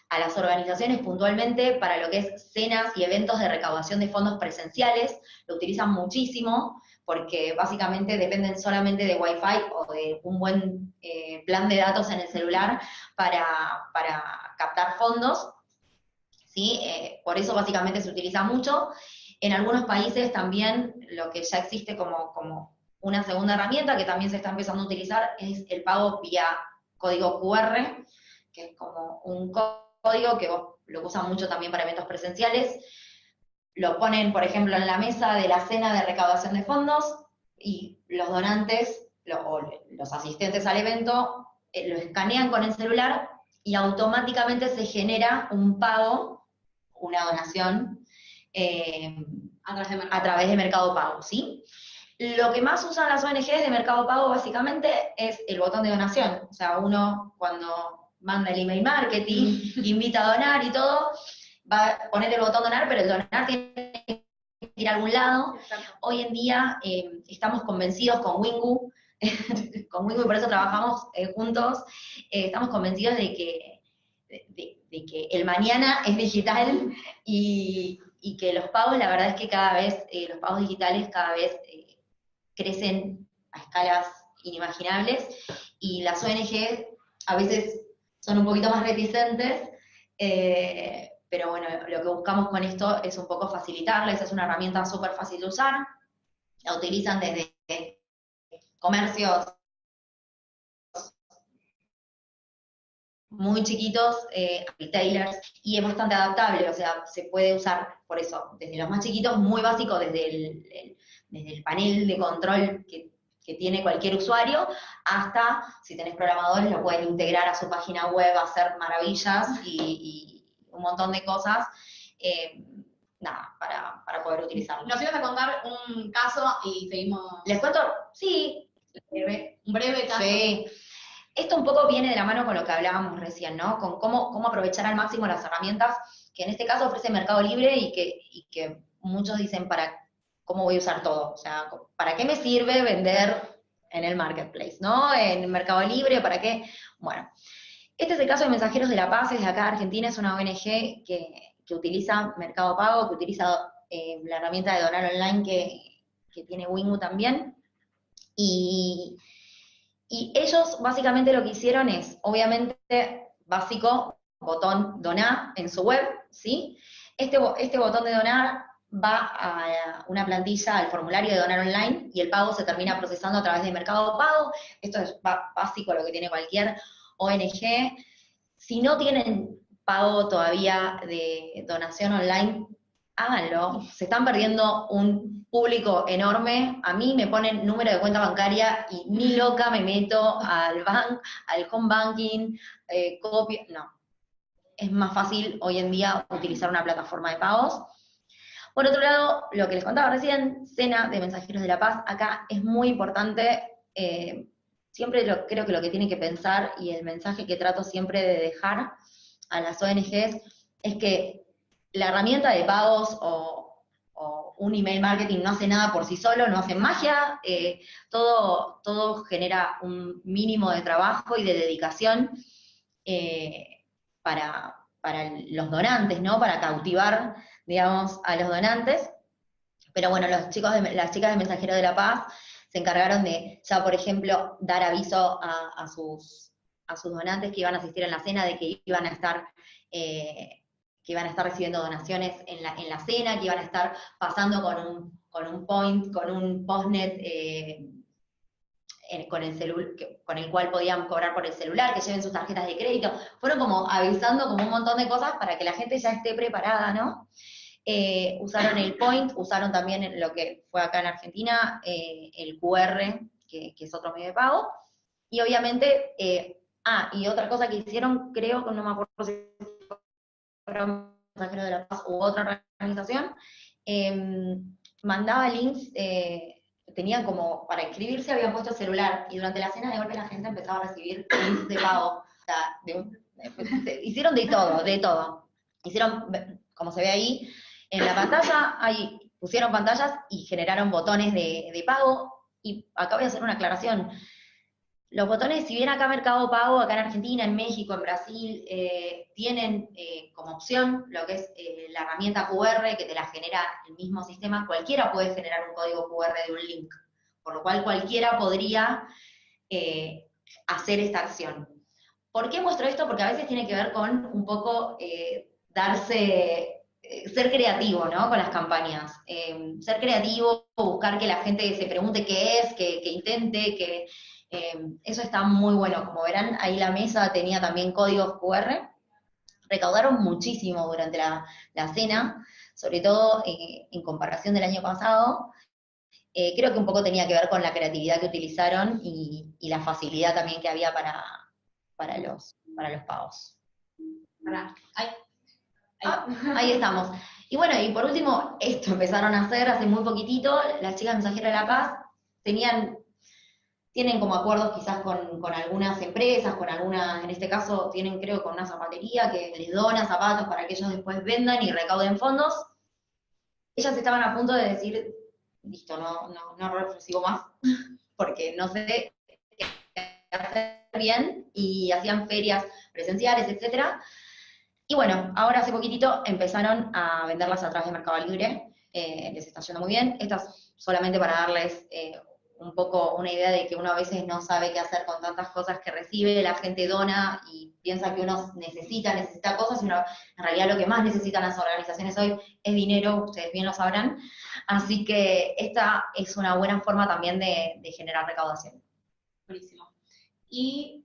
a las organizaciones puntualmente para lo que es cenas y eventos de recaudación de fondos presenciales. Lo utilizan muchísimo porque básicamente dependen solamente de Wi-Fi o de un buen plan de datos en el celular para captar fondos. ¿Sí? Por eso básicamente se utiliza mucho. En algunos países también lo que ya existe como una segunda herramienta que también se está empezando a utilizar es el pago vía código QR, que es como un código que vos lo usan mucho también para eventos presenciales. Lo ponen, por ejemplo, en la mesa de la cena de recaudación de fondos y los donantes o los asistentes al evento lo escanean con el celular y automáticamente se genera un pago, una donación, A través de Mercado. a través de Mercado Pago, ¿sí? Lo que más usan las ONGs de Mercado Pago básicamente es el botón de donación. O sea, uno cuando manda el email marketing, invita a donar y todo, va a poner el botón donar, pero el donar tiene que ir a algún lado. Exacto. Hoy en día estamos convencidos con Wingu, con Wingu y por eso trabajamos juntos, estamos convencidos de que el mañana es digital y que los pagos, la verdad es que cada vez, los pagos digitales cada vez crecen a escalas inimaginables y las ONG a veces son un poquito más reticentes, pero bueno, lo que buscamos con esto es un poco facilitarles, es una herramienta súper fácil de usar, la utilizan desde comercios muy chiquitos, retailers, y es bastante adaptable, o sea, se puede usar, por eso, desde los más chiquitos, muy básico, desde el panel de control que tiene cualquier usuario, hasta, si tenés programadores, lo pueden integrar a su página web, hacer maravillas y un montón de cosas, nada, para poder utilizarlo. Nos ibas a contar un caso y seguimos. ¿Les cuento? Sí. Un breve caso. Sí. Esto un poco viene de la mano con lo que hablábamos recién, ¿no? Con cómo aprovechar al máximo las herramientas que en este caso ofrece Mercado Libre y que muchos dicen, ¿cómo voy a usar todo? O sea, ¿para qué me sirve vender en el marketplace, ¿no? En Mercado Libre, ¿para qué? Bueno, este es el caso de Mensajeros de la Paz, es de acá de Argentina, es una ONG que utiliza Mercado Pago, que utiliza la herramienta de donar online que tiene Wingu también. Y ellos básicamente lo que hicieron es, obviamente, básico, botón donar en su web, ¿sí? Este botón de donar va a una plantilla, al formulario de donar online, y el pago se termina procesando a través de Mercado Pago. Esto es básico, lo que tiene cualquier ONG. Si no tienen pago todavía de donación online, háganlo. Se están perdiendo un público enorme. A mí me ponen número de cuenta bancaria y ni loca me meto al home banking, copia. No. Es más fácil hoy en día utilizar una plataforma de pagos. Por otro lado, lo que les contaba recién, Cena de Mensajeros de la Paz, acá es muy importante. Siempre creo que lo que tienen que pensar, y el mensaje que trato siempre de dejar a las ONGs, es que la herramienta de pagos o un email marketing no hace nada por sí solo, no hace magia, todo genera un mínimo de trabajo y de dedicación para los donantes, ¿no? Para cautivar, digamos, a los donantes. Pero bueno, las chicas de Mensajeros de la Paz se encargaron de, ya por ejemplo, dar aviso a sus donantes que iban a asistir en la cena de que iban a estar recibiendo donaciones en la cena, que iban a estar pasando con un point, con un postnet con el cual podían cobrar por el celular, que lleven sus tarjetas de crédito. Fueron como avisando como un montón de cosas para que la gente ya esté preparada, ¿no? Usaron el point, usaron también lo que fue acá en Argentina, el QR, que es otro medio de pago, y obviamente, y otra cosa que hicieron, creo que no me acuerdo si fueron Mensajeros de la Paz u otra organización, mandaba links, tenían como, para inscribirse habían puesto el celular, y durante la cena de golpe la gente empezaba a recibir links de pago, o sea, hicieron de todo, hicieron, como se ve ahí, en la pantalla, ahí pusieron pantallas y generaron botones de pago, y acá voy a hacer una aclaración. Los botones, si bien acá Mercado Pago, acá en Argentina, en México, en Brasil, tienen como opción lo que es la herramienta QR que te la genera el mismo sistema, cualquiera puede generar un código QR de un link, por lo cual cualquiera podría hacer esta acción. ¿Por qué muestro esto? Porque a veces tiene que ver con un poco ser creativo, ¿no? Con las campañas. Ser creativo, buscar que la gente se pregunte qué es, que intente, que eso está muy bueno. Como verán, ahí la mesa tenía también códigos QR. Recaudaron muchísimo durante la cena, sobre todo en comparación del año pasado. Creo que un poco tenía que ver con la creatividad que utilizaron y la facilidad también que había para los pagos. Ahí Ahí estamos. Y bueno, y por último, esto empezaron a hacer hace muy poquitito, las chicas mensajeras de la paz tienen como acuerdos quizás con algunas empresas, con algunas, en este caso tienen creo con una zapatería que les dona zapatos para que ellos después vendan y recauden fondos. Ellas estaban a punto de decir, listo, no recibo más, porque no sé qué hacer bien, y hacían ferias presenciales, etcétera. Y bueno, ahora hace poquitito empezaron a venderlas a través de Mercado Libre, les está yendo muy bien. Estas solamente para darles un poco una idea de que uno a veces no sabe qué hacer con tantas cosas que recibe, la gente dona y piensa que uno necesita cosas, y uno, en realidad lo que más necesitan las organizaciones hoy es dinero, ustedes bien lo sabrán. Así que esta es una buena forma también de generar recaudación. Buenísimo. Y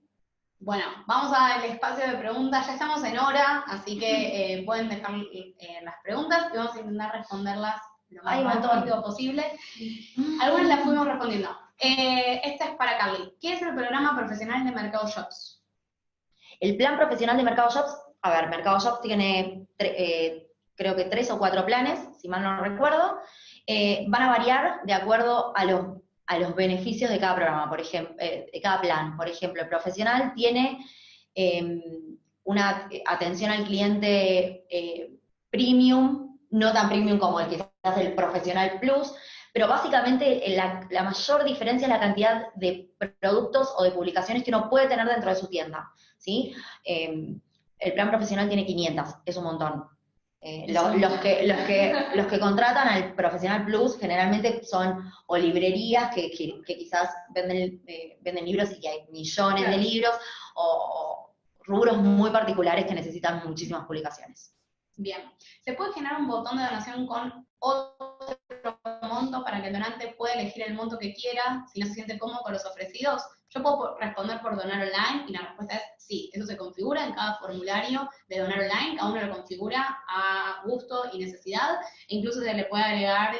bueno, vamos al espacio de preguntas, ya estamos en hora, así que pueden dejar las preguntas y vamos a intentar responderlas lo más rápido posible. Algunas las fuimos respondiendo. Esta es para Carly. ¿Qué es el programa profesional de Mercado Shops? El plan profesional de Mercado Shops, a ver, Mercado Shops tiene creo que 3 o 4 planes, si mal no recuerdo. Van a variar de acuerdo a los beneficios de cada programa, por ejemplo, de cada plan. Por ejemplo, el profesional tiene una atención al cliente premium, no tan premium como el que hace el profesional plus, pero básicamente la mayor diferencia es la cantidad de productos o de publicaciones que uno puede tener dentro de su tienda, ¿sí? El plan profesional tiene 500, es un montón. Los que contratan al profesional plus generalmente son o librerías que quizás venden libros y que hay millones de libros, o rubros muy particulares que necesitan muchísimas publicaciones. Bien. ¿Se puede generar un botón de donación con otro monto para que el donante pueda elegir el monto que quiera si no se siente cómodo con los ofrecidos? Yo puedo responder por donar online y la respuesta es sí. Eso se configura en cada formulario de donar online, cada uno lo configura a gusto y necesidad, e incluso se le puede agregar,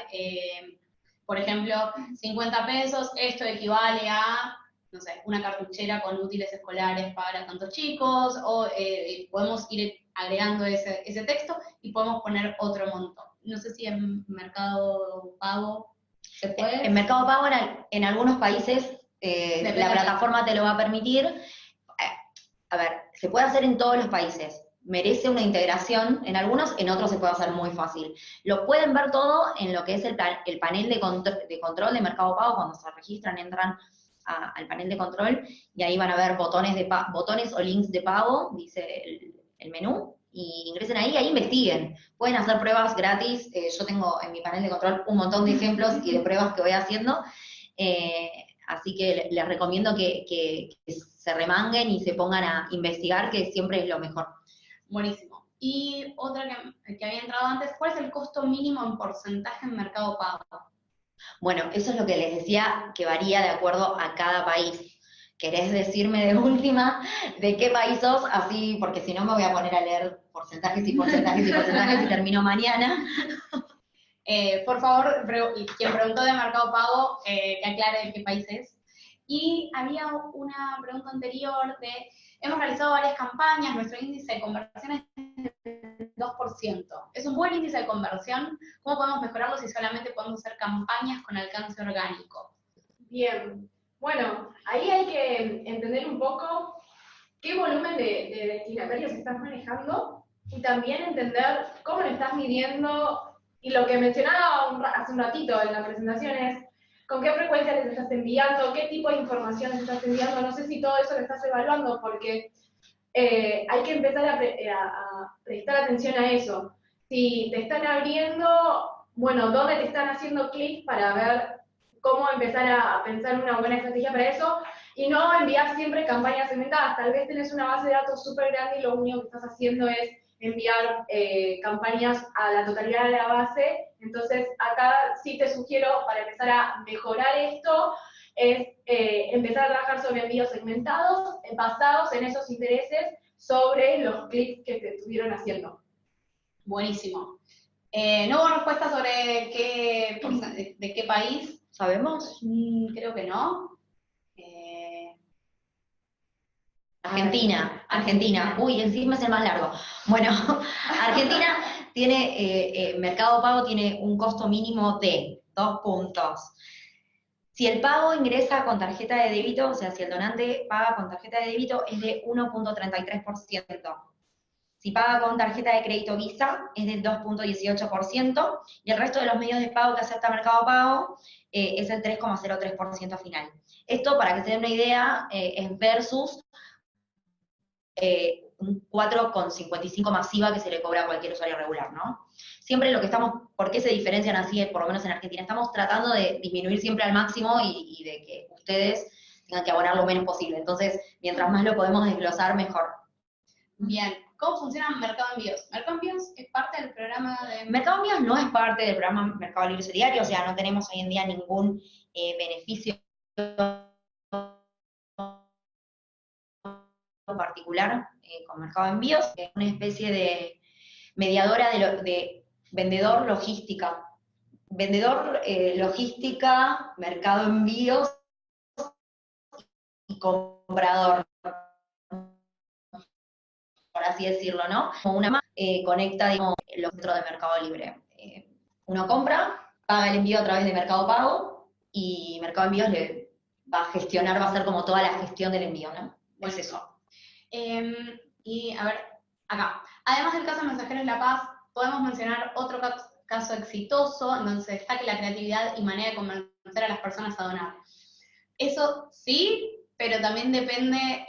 por ejemplo, 50 pesos, esto equivale a, no sé, una cartuchera con útiles escolares para tantos chicos, o podemos ir agregando ese texto y podemos poner otro monto. No sé si en Mercado Pago se puede. En Mercado Pago en algunos países la plataforma te lo va a permitir. A ver, se puede hacer en todos los países. Merece una integración en algunos, en otros se puede hacer muy fácil. Lo pueden ver todo en lo que es el panel de control de Mercado Pago. Cuando se registran, entran al panel de control y ahí van a ver botones o links de pago, dice el menú, y ingresen ahí investiguen. Pueden hacer pruebas gratis. Yo tengo en mi panel de control un montón de ejemplos y de pruebas que voy haciendo. Así que les recomiendo que se remanguen y se pongan a investigar, que siempre es lo mejor. Buenísimo. Y otra que había entrado antes, ¿cuál es el costo mínimo en porcentaje en Mercado Pago? Bueno, eso es lo que les decía, que varía de acuerdo a cada país. ¿Querés decirme de última de qué país sos? Así, porque si no me voy a poner a leer porcentajes y porcentajes y porcentajes y termino mañana. Por favor, quien preguntó de Mercado Pago, que aclare de qué país es. Y había una pregunta anterior de, hemos realizado varias campañas, nuestro índice de conversión es del 2%. ¿Es un buen índice de conversión? ¿Cómo podemos mejorarlo si solamente podemos hacer campañas con alcance orgánico? Bien, bueno, ahí hay que entender un poco qué volumen de destinatarios estás manejando y también entender cómo lo estás midiendo. Y lo que mencionaba hace un ratito en la presentación es con qué frecuencia les estás enviando, qué tipo de información les estás enviando. No sé si todo eso lo estás evaluando, porque hay que empezar a prestar atención a eso. Si te están abriendo, bueno, ¿dónde te están haciendo clic para ver cómo empezar a pensar una buena estrategia para eso? Y no enviar siempre campañas segmentadas. Tal vez tenés una base de datos súper grande y lo único que estás haciendo es enviar campañas a la totalidad de la base. Entonces, acá sí te sugiero, para empezar a mejorar esto, es empezar a trabajar sobre envíos segmentados, basados en esos intereses sobre los clics que te estuvieron haciendo. Buenísimo. ¿No hubo respuesta sobre de qué país? ¿Sabemos? Creo que no. Argentina. Uy, encima es el más largo. Bueno, Argentina Mercado Pago tiene un costo mínimo de 2 puntos. Si el pago ingresa con tarjeta de débito, o sea, si el donante paga con tarjeta de débito, es de 1.33%. Si paga con tarjeta de crédito Visa, es del 2.18%, y el resto de los medios de pago que acepta Mercado Pago es el 3.03% final. Esto, para que se den una idea, es versus un 4,55 masiva que se le cobra a cualquier usuario regular, ¿no? Siempre lo que estamos, ¿por qué se diferencian así, por lo menos en Argentina? Estamos tratando de disminuir siempre al máximo y de que ustedes tengan que abonar lo menos posible. Entonces, mientras más lo podemos desglosar, mejor. Bien, ¿cómo funciona Mercado Envíos? Mercado Envíos es parte del programa de... Mercado Envíos no es parte del programa Mercado Libre Solidario, o sea, no tenemos hoy en día ningún beneficio particular con Mercado Envíos. Es una especie de mediadora de vendedor logística. Vendedor logística, Mercado Envíos y comprador, por así decirlo, ¿no? Como una conecta, digamos, los centros de Mercado Libre. Uno compra, paga el envío a través de Mercado Pago y Mercado Envíos le va a gestionar, va a hacer como toda la gestión del envío, ¿no? Bueno, es eso. Y a ver, acá, además del caso de Mensajeros La Paz, podemos mencionar otro caso exitoso en donde se destaque la creatividad y manera de convencer a las personas a donar. Eso sí, pero también depende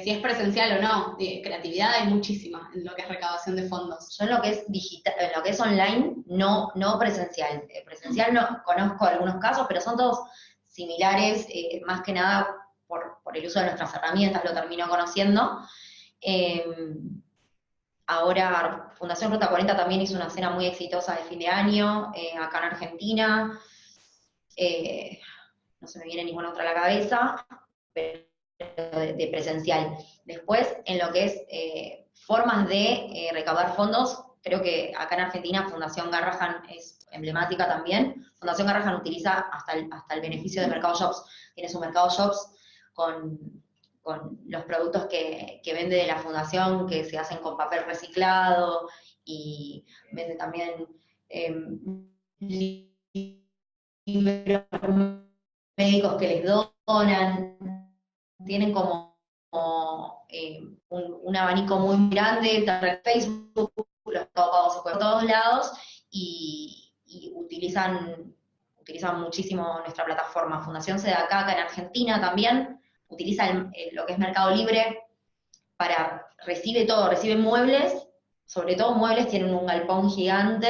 si es presencial o no. De creatividad hay muchísima en lo que es recaudación de fondos. Yo en lo que es digital, en lo que es online, no presencial. Presencial no conozco algunos casos, pero son todos similares, más que nada por el uso de nuestras herramientas, lo termino conociendo. Ahora, Fundación Ruta 40 también hizo una cena muy exitosa de fin de año, acá en Argentina. No se me viene ninguna otra a la cabeza, pero de presencial. Después, en lo que es formas de recaudar fondos, creo que acá en Argentina Fundación Garrahan es emblemática también. Fundación Garrahan utiliza hasta el beneficio de Mercado Shops. Tiene su Mercado Shops con los productos que vende de la fundación, que se hacen con papel reciclado, y vende también libros médicos que les donan. Tienen como un abanico muy grande, en Facebook, los pagos por todos lados, y utilizan muchísimo nuestra plataforma. Fundación Sedacá, acá en Argentina también, utiliza lo que es Mercado Libre recibe todo, recibe muebles, sobre todo muebles, tienen un galpón gigante.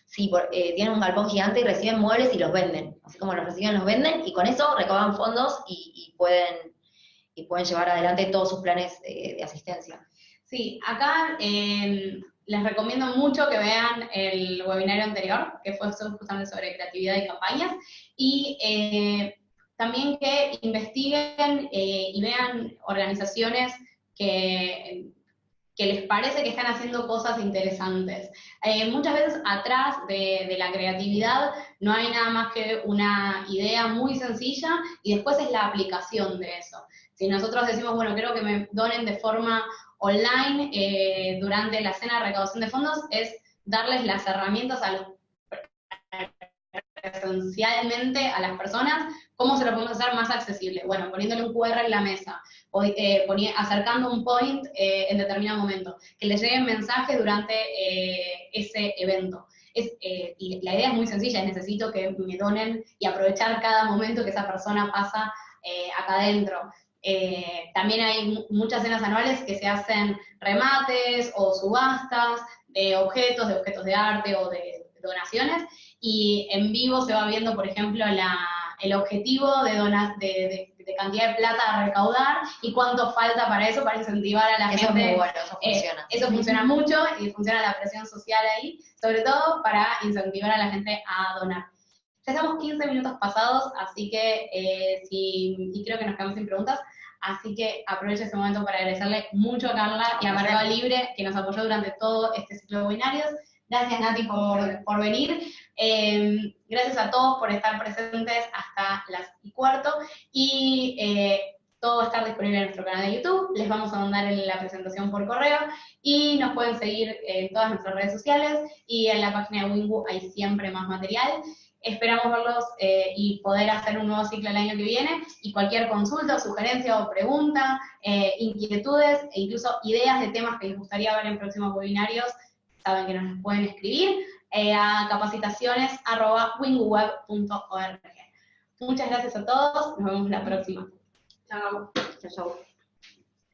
Sí, tienen un galpón gigante y reciben muebles y los venden. Así como los reciben, los venden, y con eso recaudan fondos y pueden llevar adelante todos sus planes de asistencia. Sí, acá les recomiendo mucho que vean el webinario anterior, que fue justamente sobre creatividad y campañas, y también que investiguen y vean organizaciones que les parece que están haciendo cosas interesantes. Muchas veces atrás de la creatividad no hay nada más que una idea muy sencilla y después es la aplicación de eso. Si nosotros decimos, bueno, quiero que me donen de forma online durante la cena de recaudación de fondos, es darles las herramientas presencialmente a las personas. ¿Cómo se lo podemos hacer más accesible? Bueno, poniéndole un QR en la mesa, acercando un point en determinado momento, que les lleguen mensajes durante ese evento. Y la idea es muy sencilla, necesito que me donen y aprovechar cada momento que esa persona pasa acá adentro. También hay muchas cenas anuales que se hacen remates o subastas de objetos de arte o de donaciones, y en vivo se va viendo, por ejemplo, el objetivo de cantidad de plata a recaudar y cuánto falta para eso, para incentivar a la gente. Eso es muy bueno, eso funciona. Eso funciona mucho y funciona la presión social ahí, sobre todo para incentivar a la gente a donar. Ya estamos 15 minutos pasados, así que y creo que nos quedamos sin preguntas, así que aprovecho este momento para agradecerle mucho a Carla y a Mercado Libre, que nos apoyó durante todo este ciclo de webinarios. Gracias, Nati, por venir. Gracias a todos por estar presentes hasta las 1:15. Y Todo va a estar disponible en nuestro canal de YouTube, les vamos a mandar la presentación por correo y nos pueden seguir en todas nuestras redes sociales y en la página de Wingu hay siempre más material. Esperamos verlos y poder hacer un nuevo ciclo el año que viene y cualquier consulta, sugerencia o pregunta, inquietudes e incluso ideas de temas que les gustaría ver en próximos webinarios, saben que nos pueden escribir a capacitaciones@winguweb.org. Muchas gracias a todos, nos vemos la próxima. Chao. Chau, chau.